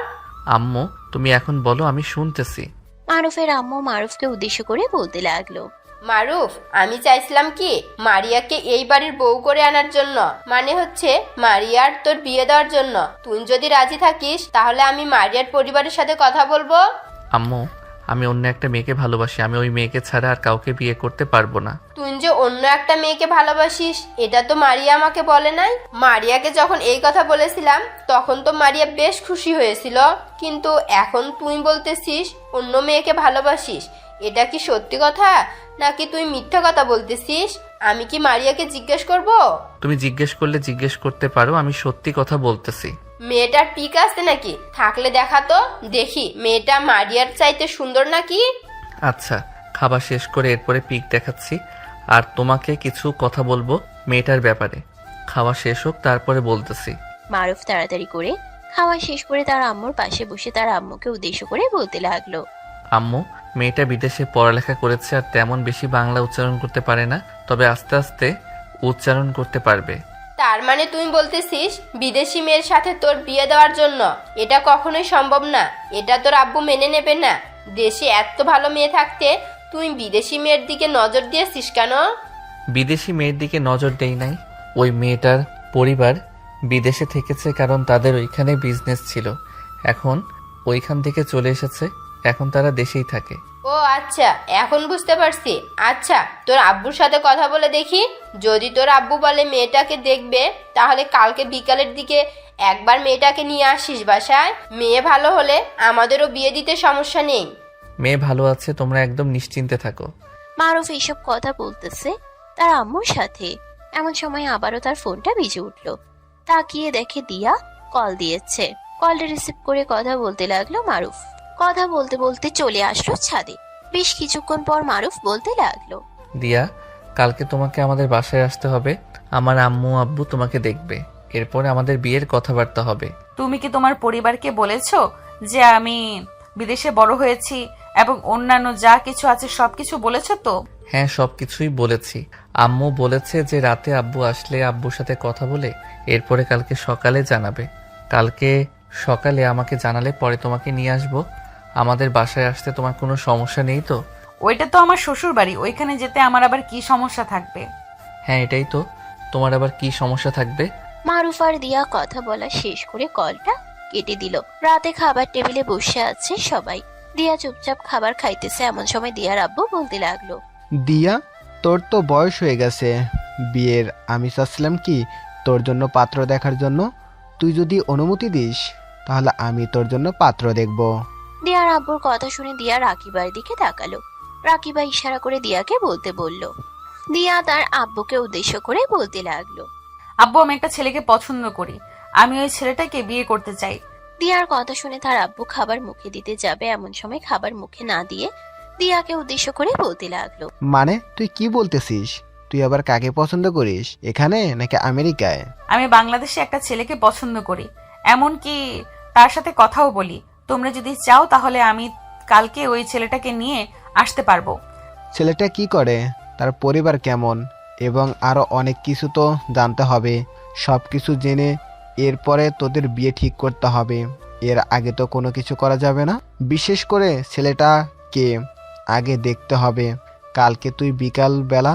আম্মু, তুমি এখন বলো, আমি শুনতেছি। মারুফের আম্মু মারুফকে উদ্দেশ্য করে বলতে লাগলো, মারুফ, আমি চাইছিলাম কি মারিয়াকে এই বাড়ির বউ করে আনার জন্য, মানে হচ্ছে মারিয়ার তোর বিয়ে দেওয়ার জন্য। তুই যদি রাজি থাকিস তাহলে আমি মারিয়ার পরিবারের সাথে কথা বলবো। আম্মু, আমি অন্য একটা মেয়েকে ভালোবাসি, আমি ওই মেয়েকে ছাড়া আর কাউকে বিয়ে করতে পারবো না। তুই যে অন্য একটা মেয়েকে ভালোবাসিস এটা তো মারিয়া আমাকে বলে নাই। মারিয়াকে যখন এই কথা বলেছিলাম তখন তো মারিয়া বেশ খুশি হয়েছিল, কিন্তু এখন তুই বলতেছিস অন্য মেয়েকে ভালোবাসিস। এটা কি সত্যি কথা নাকি তুই মিথ্যা কথা বলতেছিস? আমি কি মারিয়াকে জিজ্ঞেস করব? তুমি জিজ্ঞেস করলে জিজ্ঞেস করতে পারো, আমি সত্যি কথা বলতেছি। মেয়েটার পিক আছে নাকি? থাকলে দেখা তো দেখি মেয়েটা মারিয়ার চাইতে সুন্দর নাকি। আচ্ছা, খাবার শেষ করে এরপরে পিক দেখাচ্ছি। আর তোমাকে কিছু কথা বলবো মেয়েটার ব্যাপারে। খাওয়া শেষ হোক তারপরে বলতেছি। মারুফ তাড়াতাড়ি করে খাওয়া শেষ করে তার আম্মুর পাশে বসে তার আম্মুকে উদ্দেশ্য করে বলতে লাগলো, আম্মু, মেয়েটা বিদেশে পড়ালেখা করেছে আর তেমন বেশি বাংলা উচ্চারণ করতে পারে না, তবে আস্তে আস্তে উচ্চারণ করতে পারবে। তার মানে তুই বলতেছিস বিদেশি মেয়ের সাথে তোর বিয়ে দেওয়ার জন্য? এটা কখনোই সম্ভব না, এটা তোর আব্বু মেনে নেবে না। দেশে এত ভালো মেয়ে থাকতে তুই বিদেশি মেয়ের দিকে নজর দিয়েছিস কেন? বিদেশি মেয়ের দিকে নজর দেই নাই, ওই মেয়েটার পরিবার বিদেশে থেকেছে কারণ তাদের ওইখানে বিজনেস ছিল। এখন ওইখান থেকে চলে এসেছে, এখন তারা দেশেই থাকে। ও আচ্ছা, এখন বুঝতে পারছি। আচ্ছা, তোর আব্বুর সাথে কথা বলে দেখি। যদি তোর আব্বু বলে মেয়েটাকে দেখবে তাহলে কালকে বিকালের দিকে একবার মেয়েটাকে নিয়ে আসিস বাসায়। মেয়ে ভালো হলে আমাদেরও বিয়ে দিতে সমস্যা নেই। মেয়ে ভালো আছে, তোমরা একদম নিশ্চিন্তে থাকো। মারুফ এইসব কথা বলতেছে তার আম্মুর সাথে। এমন সময় আবারও তার ফোনটা বেজে উঠলো। তাকিয়ে দেখে দিয়া কল দিয়েছে। কলটা রিসিভ করে কথা বলতে লাগলো মারুফ। কথা বলতে বলতে চলে আসলো ছাদে। বেশ কিছুক্ষণ পর মারুফ বলতে লাগলো, দিয়া, কালকে তোমাকে আমাদের বাসায় আসতে হবে। আমার আম্মু আব্বু তোমাকে দেখবে, এরপরে আমাদের বিয়ের কথাবার্তা হবে। তুমি কি তোমার পরিবারকে বলেছো যে আমি বিদেশে বড় হয়েছি, এবং অন্যান্য যা কিছু আছে সবকিছু বলেছো তো? হ্যাঁ, সবকিছুই বলেছি। আম্মু বলেছে যে রাতে আব্বু আসলে আব্বুর সাথে কথা বলে এরপরে কালকে সকালে জানাবে। কালকে সকালে আমাকে জানালে পরে তোমাকে নিয়ে আসবো। আমাদের বাসায় আসতে তোমার কোনো সমস্যা নেই তো? ওইটা তো আমার শ্বশুর বাড়ি, ওইখানে যেতে আমার আবার কি সমস্যা থাকবে? হ্যাঁ, এটাই তো। তোমার আবার কি সমস্যা থাকবে? মারুফ আর দিয়া কথা বলা শেষ করে কলটা কেটে দিল। রাতে খাবার টেবিলে বসে আছে সবাই। দিয়া চুপচাপ খাবার খাইতেছে, এমন সময় দিয়ার আব্বু বলতে লাগলো, দিয়া, তোর তো বয়স হয়ে গেছে বিয়ের। আমি চাচ্ছিলাম কি তোর জন্য পাত্র দেখার জন্য। তুই যদি অনুমতি দিস তাহলে আমি তোর জন্য পাত্র দেখব। দিয়ার আব্বুর কথা শুনে দিয়া রাকিবার দিকে তাকালো। রাকিবা ইশারা করে দিয়াকে বলতে বলল। দিয়া তার আব্বুকে উদ্দেশ্য করে বলতে লাগলো, আব্বু, আমি একটা ছেলেকে পছন্দ করি, আমি ওই ছেলেটাকে বিয়ে করতে চাই। দিয়ার কথা শুনে তার আব্বু খাবার মুখে দিতে যাবে, এমন সময় খাবার মুখে না দিয়ে দিয়াকে উদ্দেশ্য করে বলতে লাগলো, মানে তুই কি বলতেছিস? তুই আবার কাকে পছন্দ করিস, এখানে নাকি আমেরিকায়? আমি বাংলাদেশে একটা ছেলেকে পছন্দ করি, এমনকি তার সাথে কথাও বলি। তোমরা যদি চাও তাহলে আমি কালকে ওই ছেলেটাকে নিয়ে আসতে পারবো। ছেলেটা কি করে, তার পরিবার কেমন, এবং আরো অনেক কিছু তো জানতে হবে। সব কিছু জেনে এরপরে তোদের বিয়ে ঠিক করতে হবে। এর আগে তো কোনো কিছু করা যাবে না। বিশেষ করে ছেলেটাকে আগে দেখতে হবে। কালকে তুই বিকাল বেলা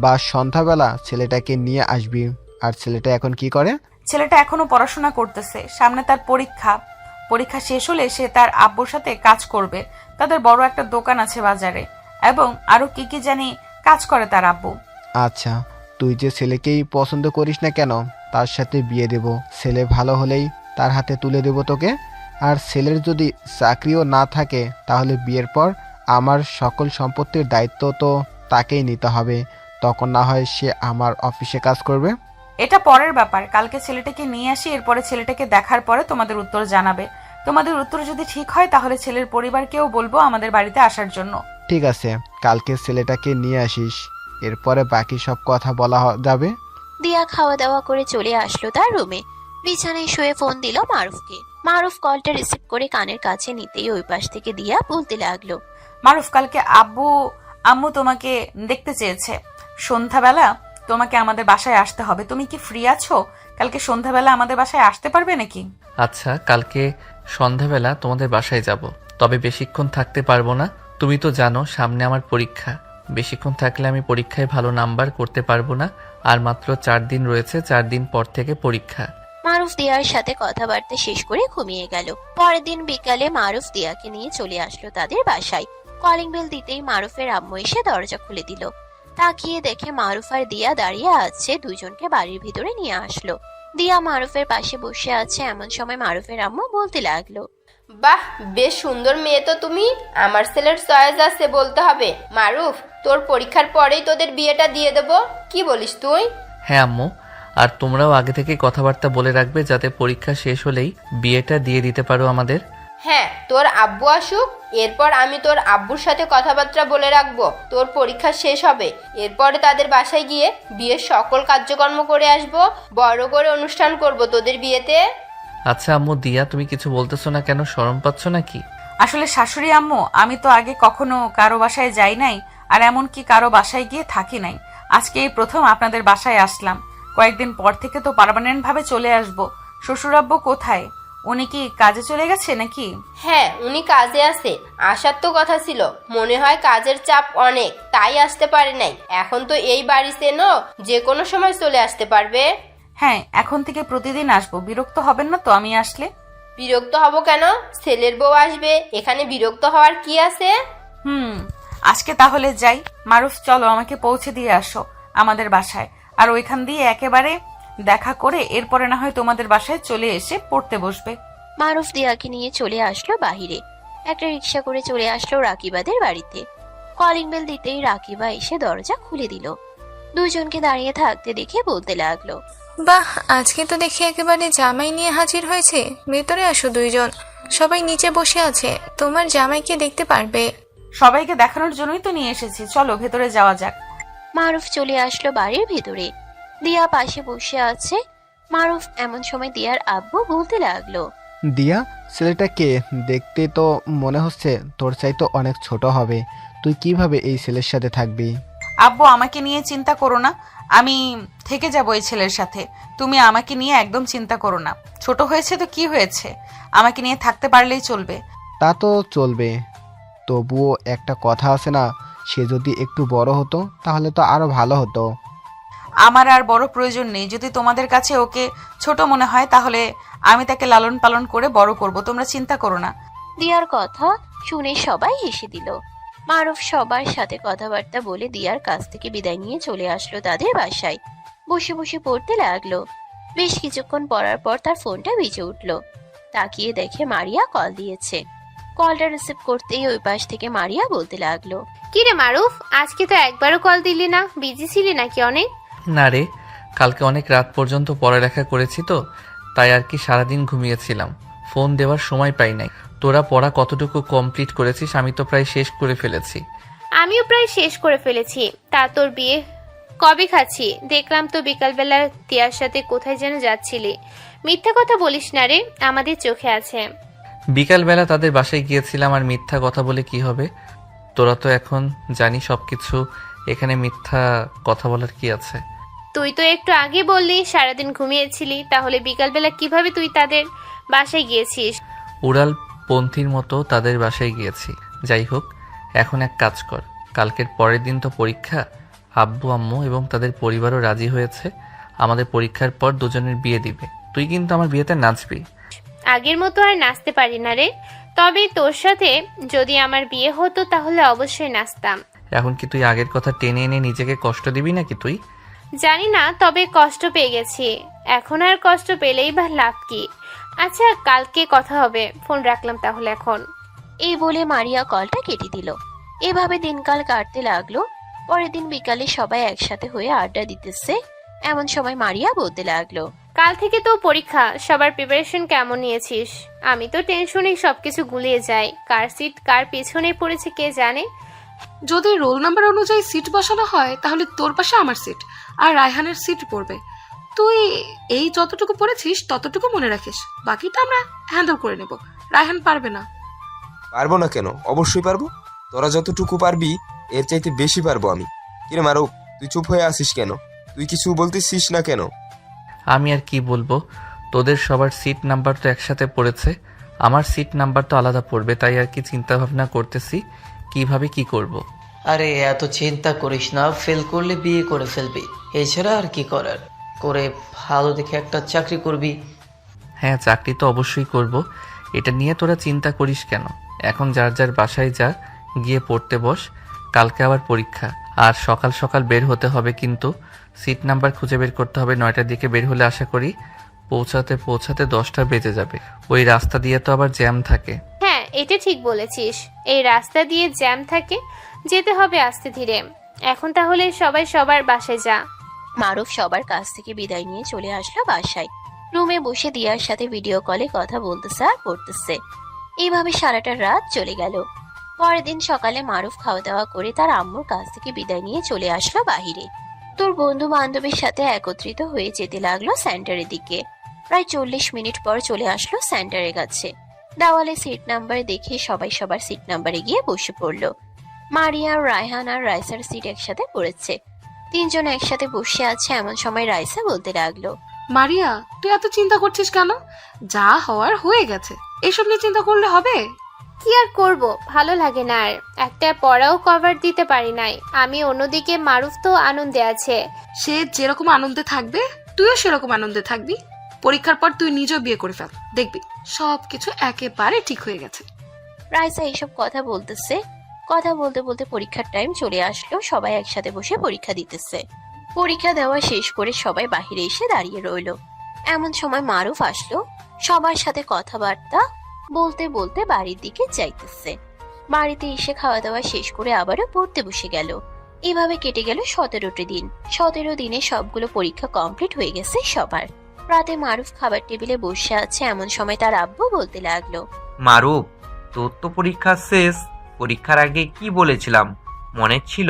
বা সন্ধ্যাবেলা ছেলেটাকে নিয়ে আসবি। আর ছেলেটা এখন কি করে? ছেলেটা এখনো পড়াশোনা করতেছে, সামনে তার পরীক্ষা। পরীক্ষা শেষ হলে সে তার আব্বুর সাথে কাজ করবে। তাদের বড় একটা দোকান আছে বাজারে, এবং আরো কি কি জানি কাজ করে তার আব্বু। আচ্ছা, তুই যে ছেলেকেই পছন্দ করিস না কেন, তার সাথে বিয়ে দেব। ছেলে ভালো হলেই তার হাতে তুলে দেব তোকে। আর ছেলের যদি চাকরিও না থাকে তাহলে বিয়ের পর আমার সকল সম্পত্তির দায়িত্ব তো তাকেই নিতে হবে। তখন না হয় সে আমার অফিসে কাজ করবে। এটা পরের ব্যাপার, কালকে ছেলেটাকে নিয়ে আসি, এরপরে ছেলেটাকে দেখার পরে তোমাদের উত্তর জানাবে। তোমাদের উত্তর যদি ঠিক হয় তাহলে ছেলের পরিবারকেও বলবো আমাদের বাড়িতে আসার জন্য। ঠিক আছে, কালকে ছেলেটাকে নিয়ে আসিস, এরপরে বাকি সব কথা বলা যাবে। দিয়া খাওয়া দাওয়া করে চলে আসলো তার রুমে। বিছানায় শুয়ে ফোন দিল মারুফকে। মারুফ কলটা রিসিভ করে কানের কাছে নিতেই ওই পাশ থেকে দিয়া বলতে লাগলো, মারুফ, কালকে আম্মু তোমাকে দেখতে চেয়েছে। সন্ধ্যাবেলা তোমাকে আমাদের বাসায় আসতে হবে। তুমি কি ফ্রি আছো? কালকে সন্ধ্যাবেলা আমাদের বাসায় আসতে পারবে নাকি? আচ্ছা, কালকে সন্ধ্যাবেলা তোমাদের বাসায় যাব, তবে বেশিক্ষণ থাকতে পারবো না। তুমি তো জানো সামনে আমার পরীক্ষা। বেশিক্ষণ থাকলে আমি পরীক্ষায় ভালো নাম্বার করতে পারবো না। আর মাত্র 4 দিন রয়েছে, 4 দিন পর থেকে পরীক্ষা। মারুফ দিয়ার সাথে কথাবার্তা শেষ করে ঘুমিয়ে গেল। পরের দিন বিকালে মারুফ দিয়াকে নিয়ে চলে আসলো তাদের বাসায়। কলিং বেল দিতেই মারুফের আম্মু এসে দরজা খুলে দিল। তাকিয়ে দেখে মারুফ আর দিয়া দাঁড়িয়ে আছে, দুইজনকে বাড়ির ভিতরে নিয়ে আসলো। দিয়া মারুফের পাশে বসে আছে, এমন সময় মারুফের আম্মু বলতে লাগলো, বাহ, বেশ সুন্দর মেয়ে তো তুমি। আমার ছেলের চয়েস আছে বলতে হবে। মারুফ, তোর পরীক্ষার পরেই তোদের বিয়েটা দিয়ে দেব, কি বলিস তুই? হ্যাঁ আম্মু, আর তোমরাও আগে থেকে কথাবার্তা বলে রাখবে যাতে পরীক্ষা শেষ হলেই বিয়েটা দিয়ে দিতে পারো আমাদের। হ্যাঁ, তোর আব্বু আসুক, এরপর আমি তোর আব্বুর সাথে কথাবার্তা বলে রাখবো। তোর পরীক্ষা শেষ হবে, এরপরে তাদের বাসায় গিয়ে বিয়ের সকল কার্যক্রম করে আসবো। বড় করে অনুষ্ঠান করব তোদের বিয়েতে। আচ্ছা আম্মু, দিয়া তুমি কিছু বলতেছো না কেন? শরম পাচ্ছ নাকি? আসলে শাশুড়ি আম্মু, আমি তো আগে কখনো কারো বাসায় যাই নাই, আর এমনকি কারো বাসায় গিয়ে থাকি নাই। আজকে এই প্রথম আপনাদের বাসায় আসলাম। কয়েকদিন পর থেকে তো পার্মানেন্ট ভাবে চলে আসবো। শ্বশুর আব্বু কোথায়? উনি কি কাজে চলে গেছে নাকি? হ্যাঁ, উনি কাজে আছে। আসার তো কথা ছিল, মনে হয় কাজের চাপ অনেক, তাই আসতে পারে নাই। এখন তো এই বাড়িতে যে কোনো সময় চলে আসতে পারবে। হ্যাঁ, এখন থেকে প্রতিদিন আসবো। বিরক্ত হবেন না তো আমি আসলে? বিরক্ত হব কেন? ছেলের বউ আসবে, এখানে বিরক্ত হওয়ার কি আছে? আজকে তাহলে যাই। মারুফ, চলো আমাকে পৌঁছে দিয়ে আসো আমাদের বাসায়, আর ওইখান দিয়ে একেবারে দেখা করে এরপরে না হয় তোমাদের বাসায় চলে এসে পড়তে বসবে। মারুফ দিয়াকে নিয়ে চলে আসলো বাহিরে। একটা রিক্সা করে চলে আসলো রাকিবাদের বাড়িতে। কলিং বেল দিতেই রাকিবা এসে দরজা খুলে দিল। দুজনকে দাঁড়িয়ে থাকতে দেখে বলতে লাগলো, বাহ, আজকে তো দেখি একেবারে জামাই নিয়ে হাজির হয়েছে। ভেতরে আসো দুইজন, সবাই নিচে বসে আছে, তোমার জামাইকে দেখতে পারবে। সবাইকে দেখানোর জন্যই তো নিয়ে এসেছি, চলো ভেতরে যাওয়া যাক। মারুফ চলে আসলো বাড়ির ভেতরে। দিয়া পাশে বসে আছে। মারুফ এমন সময় দিয়ার আব্বু বলতে লাগলো, দিয়া, ছেলেটা কে? দেখতে তো মনে হচ্ছে তোর চাইতে অনেক ছোট হবে। তুই কিভাবে এই ছেলের সাথে থাকবি? আব্বু, আমাকে নিয়ে চিন্তা করো না, আমি থেকে যাবো এই ছেলের সাথে। তুমি আমাকে নিয়ে একদম চিন্তা করো না। ছোট হয়েছে তো কি হয়েছে, আমাকে নিয়ে থাকতে পারলেই চলবে। তা তো চলবে, তবুও একটা কথা আছে না, সে যদি একটু বড় হতো তাহলে তো আরো ভালো হতো। আমার আর বড় প্রয়োজন নেই। যদি তোমাদের কাছে ওকে ছোট মনে হয় তাহলে আমি তাকে লালন পালন করে বড় করব, তোমরা চিন্তা করো না। দিয়ার কথা শুনে সবাই হেসে দিল। মারুফ সবার সাথে কথাবার্তা বলে দিয়ার কাছ থেকে বিদায় নিয়ে চলে আসলো তাদের বাসায়। বসে বসে পড়তে লাগলো। বেশ কিছুক্ষণ পড়ার পর তার ফোনটা বেজে উঠলো। তাকিয়ে দেখে মারিয়া কল দিয়েছে। কলটা রিসিভ করতেই ওই পাশ থেকে মারিয়া বলতে লাগলো, কি রে মারুফ, আজকে তো একবারও কল দিলি না, বিজি ছিলি নাকি অনেক? না রে, কালকে অনেক রাত পর্যন্ত পড়ালেখা করেছি তো, তাই আর কি সারাদিন ঘুমিয়েছিলাম, ফোন দেওয়ার সময় পাই নাই। তোরা পড়া কতটুকু কমপ্লিট করেছিস? আমি তো প্রায় শেষ করে ফেলেছি। আমিও প্রায় শেষ করে ফেলেছি। তা তোর বিয়ে কবে খাচ্ছি? দেখলাম তো বিকালবেলা তিয়ার সাথে কোথায় যেন যাচ্ছিলি। মিথ্যা কথা বলিস না রে, আমাদের চোখে আছে। বিকালবেলা তাদের বাসায় গিয়েছিলাম, আর মিথ্যা কথা বলে কি হবে? তোরা তো এখন জানি সবকিছু, এখানে মিথ্যা কথা বলার কি আছে? তুই তো একটু আগে বললি সারাদিন ঘুমিয়েছিলি, তাহলে বিকালবেলা কিভাবে তুই তাদের বাসায় গিয়েছিস? উড়াল পন্থীর মতো তাদের বাসায় গিয়েছি। যাই হোক, এখন এক কাজ কর, কালকের পরের দিন তো পরীক্ষা। আব্বু আম্মু এবং তাদের পরিবারও রাজি হয়েছে, আমাদের পরীক্ষার পর দুজনের বিয়ে দিবে। তুই কিন্তু আমার বিয়েতে নাচবি। আগের মতো আর নাচতে পারি না রে, তবে তোর সাথে যদি আমার বিয়ে হতো তাহলে অবশ্যই নাচতাম। এখন কি তুই আগের কথা টেনে এনে নিজেকে কষ্ট দিবি নাকি তুই? জানি না, তবে কষ্ট পেয়ে গেছি। এখন আর কষ্ট পেলেই বা লাভ কি? আচ্ছা, কালকে কথা হবে, ফোন রাখলাম তাহলে এখন। এই বলে মারিয়া কলটা কেটে দিল। এভাবে দিনকাল কাটতে লাগলো। পরের দিন বিকালে সবাই একসাথে হয়ে আড্ডা দিতেছে। এমন সময় মারিয়া বলতে লাগলো, কাল থেকে তো পরীক্ষা, সবার প্রিপারেশন কেমন নিয়েছিস? আমি তো টেনশনে সবকিছু গুলিয়ে যাই, কার সিট কার পেছনে পড়েছে কে জানে। যদি রোল নাম্বার অনুযায়ী সিট বসানো হয় তাহলে তোর পাশে আমার সিট আর রায়হানের সিট পড়বে। তুই এই যতটুকু পড়েছিস ততটুকু মনে রাখিস, বাকিটা আমরা হ্যান্ডেল করে নেব। রায়হান পারবে না। পারবো না কেন? অবশ্যই পারবো। তোরা যতটুকু পারবি এর চাইতে বেশি পারবো আমি। কিরে মারুফ, তুই চুপ হয়ে আসিস কেন? তুই কিছু বলতেছিস না কেন? আমি আর কি বলবো, তোদের সবার সিট নাম্বার তো একসাথে পড়েছে, আমার সিট নাম্বার তো আলাদা পড়বে, তাই আর কি চিন্তা ভাবনা করতেছি কিভাবে কি করব। আরে এত চিন্তা করিস না, ফেল করলে বিয়ে করে ফেলবি, এছাড়া আর কি করার। করে ভালো দেখে একটা চাকরি করবি। হ্যাঁ, চাকরি তো অবশ্যই করব, এটা নিয়ে তোরা চিন্তা করিস কেন? এখন যার যার বাসায় যা, গিয়ে পড়তে বস, কালকে আবার পরীক্ষা। আর সকাল সকাল বের হতে হবে, কিন্তু সিট নাম্বার খুঁজে বের করতে হবে। 9টার দিকে বের হলে আশা করি পৌঁছাতে 10টা বেজে যাবে। ওই রাস্তা দিয়ে তো আবার জ্যাম থাকে। হ্যাঁ, এটা ঠিক বলেছিস, এই রাস্তা দিয়ে জ্যাম থাকে, যেতে হবে আস্তে ধীরে। এখন তাহলে সবাই সবার বাসায় যা। মারুফ সবার কাছ থেকে বিদায় নিয়ে চলে আসলো বাসায়। রুমে বসে দিয়ার সাথে ভিডিও কলে কথা বলতেছে আর পড়তেছে। এইভাবে সারাটা রাত চলে গেল। পরের দিন সকালে মারুফ খাওয়া দাওয়া করে তার আম্মুর কাছ থেকে বিদায় নিয়ে চলে আসলো বাহিরে। তোর বন্ধু বান্ধবের সাথে একত্রিত হয়ে যেতে লাগলো সেন্টারের দিকে। প্রায় 40 মিনিট পর চলে আসলো সেন্টারের কাছে। দেওয়ালে সিট নাম্বার দেখে সবাই সবার সিট নাম্বারে গিয়ে বসে পড়লো। মারিয়া, রায়হান আর রাইসার সিট একসাথে পড়েছে। তিনজন একসাথে বসে আছে। এমন সময় রাইসা বলতে লাগলো, মারিয়া, তুই এত চিন্তা করছিস কেন? যা হওয়ার হয়ে গেছে, এসব নিয়ে চিন্তা করলে হবে? কি আর করব, ভালো লাগে না আর। একটা পড়াও কভার দিতে পারি নাই আমি। অন্যদিকে মারুফ তো আনন্দে আছে। সে যেরকম আনন্দে থাকবে তুইও সেরকম আনন্দে থাকবি। পরীক্ষার পর তুই নিজেও বিয়ে করে ফেল, দেখবি সবকিছু একেবারে ঠিক হয়ে গেছে। রাইসা এইসব কথা বলতেছে। কথা বলতে বলতে পরীক্ষার টাইম চলে আসলো। সবাই একসাথে বসে পরীক্ষা দিতেছে। পরীক্ষা দেওয়া শেষ করে সবাই বাহিরে এসে দাঁড়িয়ে রইলো। এমন সময় মারুফ আসলো। সবার সাথে কথাবার্তা বলতে বলতে বাড়ির দিকে যাইতেছে। বাড়িতে এসে খাওয়া দাওয়া শেষ করে আবারও পড়তে বসে গেল। এভাবে কেটে গেল 17টি দিন। 17 দিনে সবগুলো পরীক্ষা কমপ্লিট হয়ে গেছে সবার। রাতে মারুফ খাবার টেবিলে বসে আছে। এমন সময় তার আব্বু বলতে লাগলো, মারুফ, তোর তো পরীক্ষা শেষ। পরীক্ষার আগে কি বলেছিলাম মনে ছিল?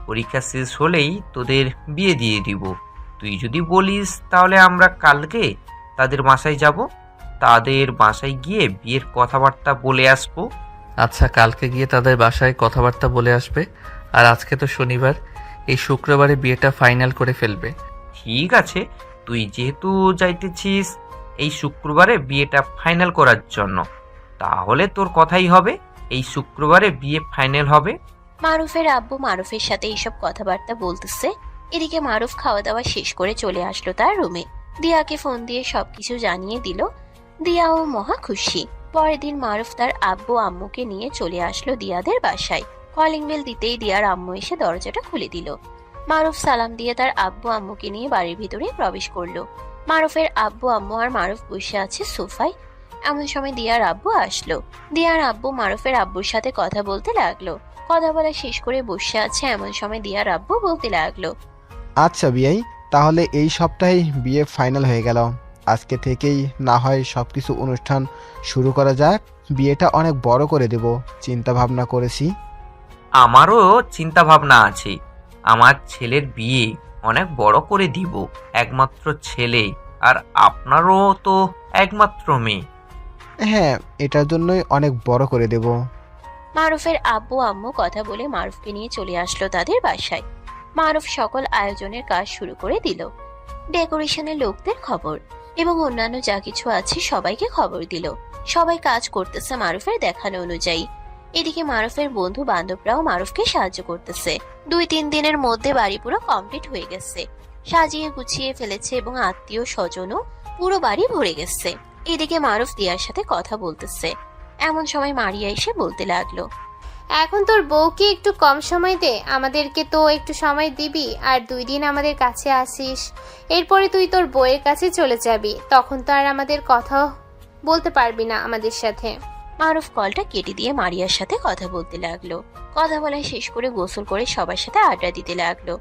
পরীক্ষা শেষ হলেই তোদের বিয়ে দিয়ে দিব। তুই যদি বলিস তাহলে আমরা কালকে তাদের বাসায় যাব। তাদের বাসায় গিয়ে বিয়ের কথাবার্তা বলে আসবো। আচ্ছা, কালকে গিয়ে তাদের বাসায় কথাবার্তা বলে আসবে। আর আজকে তো শনিবার, এই শুক্রবারে বিয়েটা ফাইনাল করে ফেলবে। ঠিক আছে, তুই যেহেতু যাইতেছিস এই শুক্রবারে বিয়েটা ফাইনাল করার জন্য, তাহলে তোর কথাই হবে, এই শুক্রবারে বিয়ে ফাইনাল হবে। মারুফের আব্বু মারুফের সাথে এইসব কথাবার্তা বলতেছে। এদিকে মারুফ খাওয়া দাওয়া শেষ করে চলে আসলো তার রুমে। দিয়াকে ফোন দিয়ে সবকিছু জানিয়ে দিল। দিয়াও মহা খুশি। পরের দিন মারুফ তার আব্বু আম্মুকে নিয়ে চলে আসলো দিয়াদের বাসায়। কলিং বেল দিতেই দিয়ার আম্মু এসে দরজাটা খুলে দিল। মারুফ সালাম দিয়ে তার আব্বু আম্মুকে নিয়ে বাড়ির ভিতরে প্রবেশ করলো। মারুফের আব্বু আম্মু আর মারুফ বসে আছে সোফায়। এমন সময় দিয়ার আব্বু আসলো। দিয়ার আব্বু মারুফের আব্বুর সাথে কথা বলতে লাগলো। কথা বলা শেষ করে বসে আছে এমন সময় দিয়ার আব্বু বলতে লাগলো, আচ্ছা বিয়াই, তাহলে এই সপ্তাহে বিয়ে ফাইনাল হয়ে গেল। আজকে থেকেই না হয় সব কিছু অনুষ্ঠান শুরু করা যাক। বিয়েটা অনেক বড় করে দেব চিন্তা ভাবনা করেছি। আমারও চিন্তা ভাবনা আছে, আমার ছেলের বিয়ে অনেক বড় করে দিব। একমাত্র ছেলে, আর আপনারও তো একমাত্র মেয়ে। হ্যাঁ, এটার জন্যই অনেক বড় করে দেব। মারুফের আব্বু আম্মু কথা বলে মারুফকে নিয়ে চলে আসলো তাদের বাসায়। মারুফ সকল আয়োজনের কাজ শুরু করে দিল। ডেকোরেশনের লোকদের খবর এবং অন্যান্য যা কিছু আছে সবাইকে খবর দিল। সবাই কাজ করতেছে মারুফের দেখানো অনুযায়ী। এদিকে মারুফের বন্ধু বান্ধবরাও মারুফকে সাহায্য করতেছে। 2-3 দিনের মধ্যে বাড়ি পুরো কমপ্লিট হয়ে গেছে। সাজিয়ে গুছিয়ে ফেলেছে এবং আত্মীয় স্বজনও পুরো বাড়ি ভরে গেছে। এদিকে মারুফ দিয়ার সাথে কথা বলতেছে। এমন সময় মারিয়া এসে বলতে লাগলো, এখন তোর বউকে একটু কম সময় দে, আমাদেরকে তো একটু সময় দিবি। আর 2 দিন আমাদের কাছে আসিস, এরপরে তুই তোর বউয়ের কাছে চলে যাবি। তখন তো আর আমাদের কথা বলতে পারবি না আমাদের সাথে। মারুফ কলটা কেটে দিয়ে মারিয়ার সাথে কথা বলতে লাগলো। কথা বলা শেষ করে গোসল করে সবার সাথে আড্ডা দিতে লাগলো।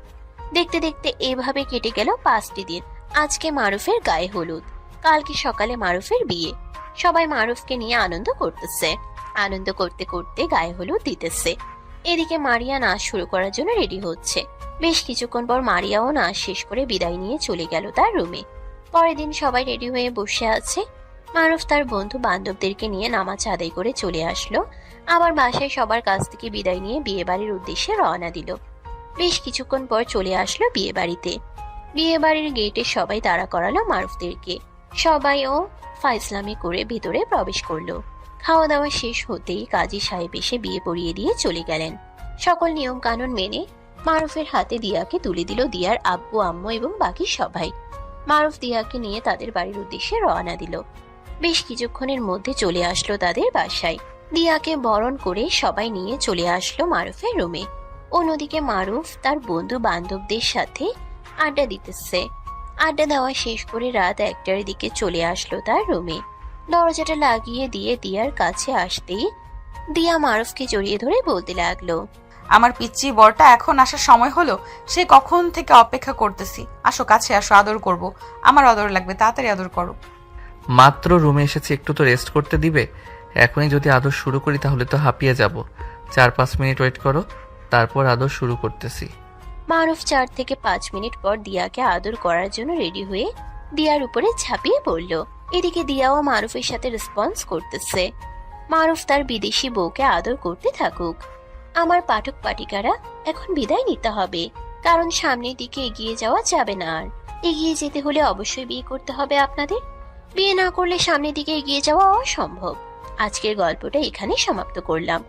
দেখতে দেখতে এভাবে কেটে গেল 5টি দিন। আজকে মারুফের গায়ে হলুদ, কালকে সকালে মারুফের বিয়ে। সবাই মারুফকে নিয়ে আনন্দ করতেছে। আনন্দ করতে করতে গায়ে হলুদ দিতেছে। এদিকে মারিয়া নাচ শুরু করার জন্য রেডি হচ্ছে। বেশ কিছুক্ষণ পর মারিয়াও নাচ শেষ করে বিদায় নিয়ে চলে গেল তার রুমে। পরের দিন সবাই রেডি হয়ে বসে আছে। মারুফ তার বন্ধু বান্ধবদেরকে নিয়ে নামাজ আদায় করে চলে আসলো। আবার বাসায় সবার কাছ থেকে বিদায় নিয়ে বিয়ে বাড়ির উদ্দেশ্যে রওনা দিল। বেশ কিছুক্ষণ পর চলে আসলো বিয়ে বাড়িতে। বিয়ে বাড়ির গেটে সবাই দাঁড়া করালো মারুফদেরকে। সবাইও ফাইজলামি করে ভিতরে প্রবেশ করলো। খাওয়া দাওয়া শেষ হতেই কাজী সাহেব এসে বিয়ে পড়িয়ে দিয়ে চলে গেলেন। সকল নিয়ম কানুন মেনে মারুফের হাতে দিয়াকে তুলে দিল দিয়ার আব্বু আম্মু এবং বাকি সবাই। মারুফ দিয়াকে নিয়ে তাদের বাড়ির উদ্দেশ্যে রওনা দিল। বেশ কিছুক্ষণের মধ্যে চলে আসলো তাদের বাসায়। দিয়াকে বরণ করে সবাই নিয়ে চলে আসলো মারুফের রুমে। অন্যদিকে মারুফ তার বন্ধু বান্ধবদের সাথে আড্ডা দিতেছে। আড্ডা দেওয়া শেষ করে রাত 1টার দিকে চলে আসলো তার রুমে। দরজাটা লাগিয়ে দিয়ে দিয়ার কাছে আসতেই দিয়া মারুফকে জড়িয়ে ধরে বলতে লাগলো, আমার পিচ্চি বরটা এখন আসার সময় হলো। সে কখন থেকে অপেক্ষা করতেছি। আসো, কাছে আসো, আদর করব। আমার আদর লাগবে, তাড়াতাড়ি আদর করো। মাত্র রুমে এসেছি, একটু তো রেস্ট করতে দিবে? এখনই যদি আদর শুরু করি তাহলে তো হাঁপিয়ে যাব। 4-5 মিনিট ওয়েট করো, তারপর আদর শুরু করতেছি। মারুফ 4 থেকে 5 মিনিট পর দিয়াকে আদর করার জন্য রেডি হয়ে দিয়ার উপরে ঝাঁপিয়ে পড়ল। এদিকে দিয়াও মারুফের সাথে রেসপন্স করতেছে। মারুফ তার বিদেশি বউকে আদর করতে থাকুক। আমার পাঠক পাঠিকারা, এখন বিদায় নিতে হবে, কারণ সামনের দিকে এগিয়ে যাওয়া যাবে না। আর এগিয়ে যেতে হলে অবশ্যই বিয়ে করতে হবে আপনাদের। বিয়ে না করলে সামনের দিকে এগিয়ে যাওয়া অসম্ভব। আজকের গল্পটা এখানে সমাপ্ত করলাম।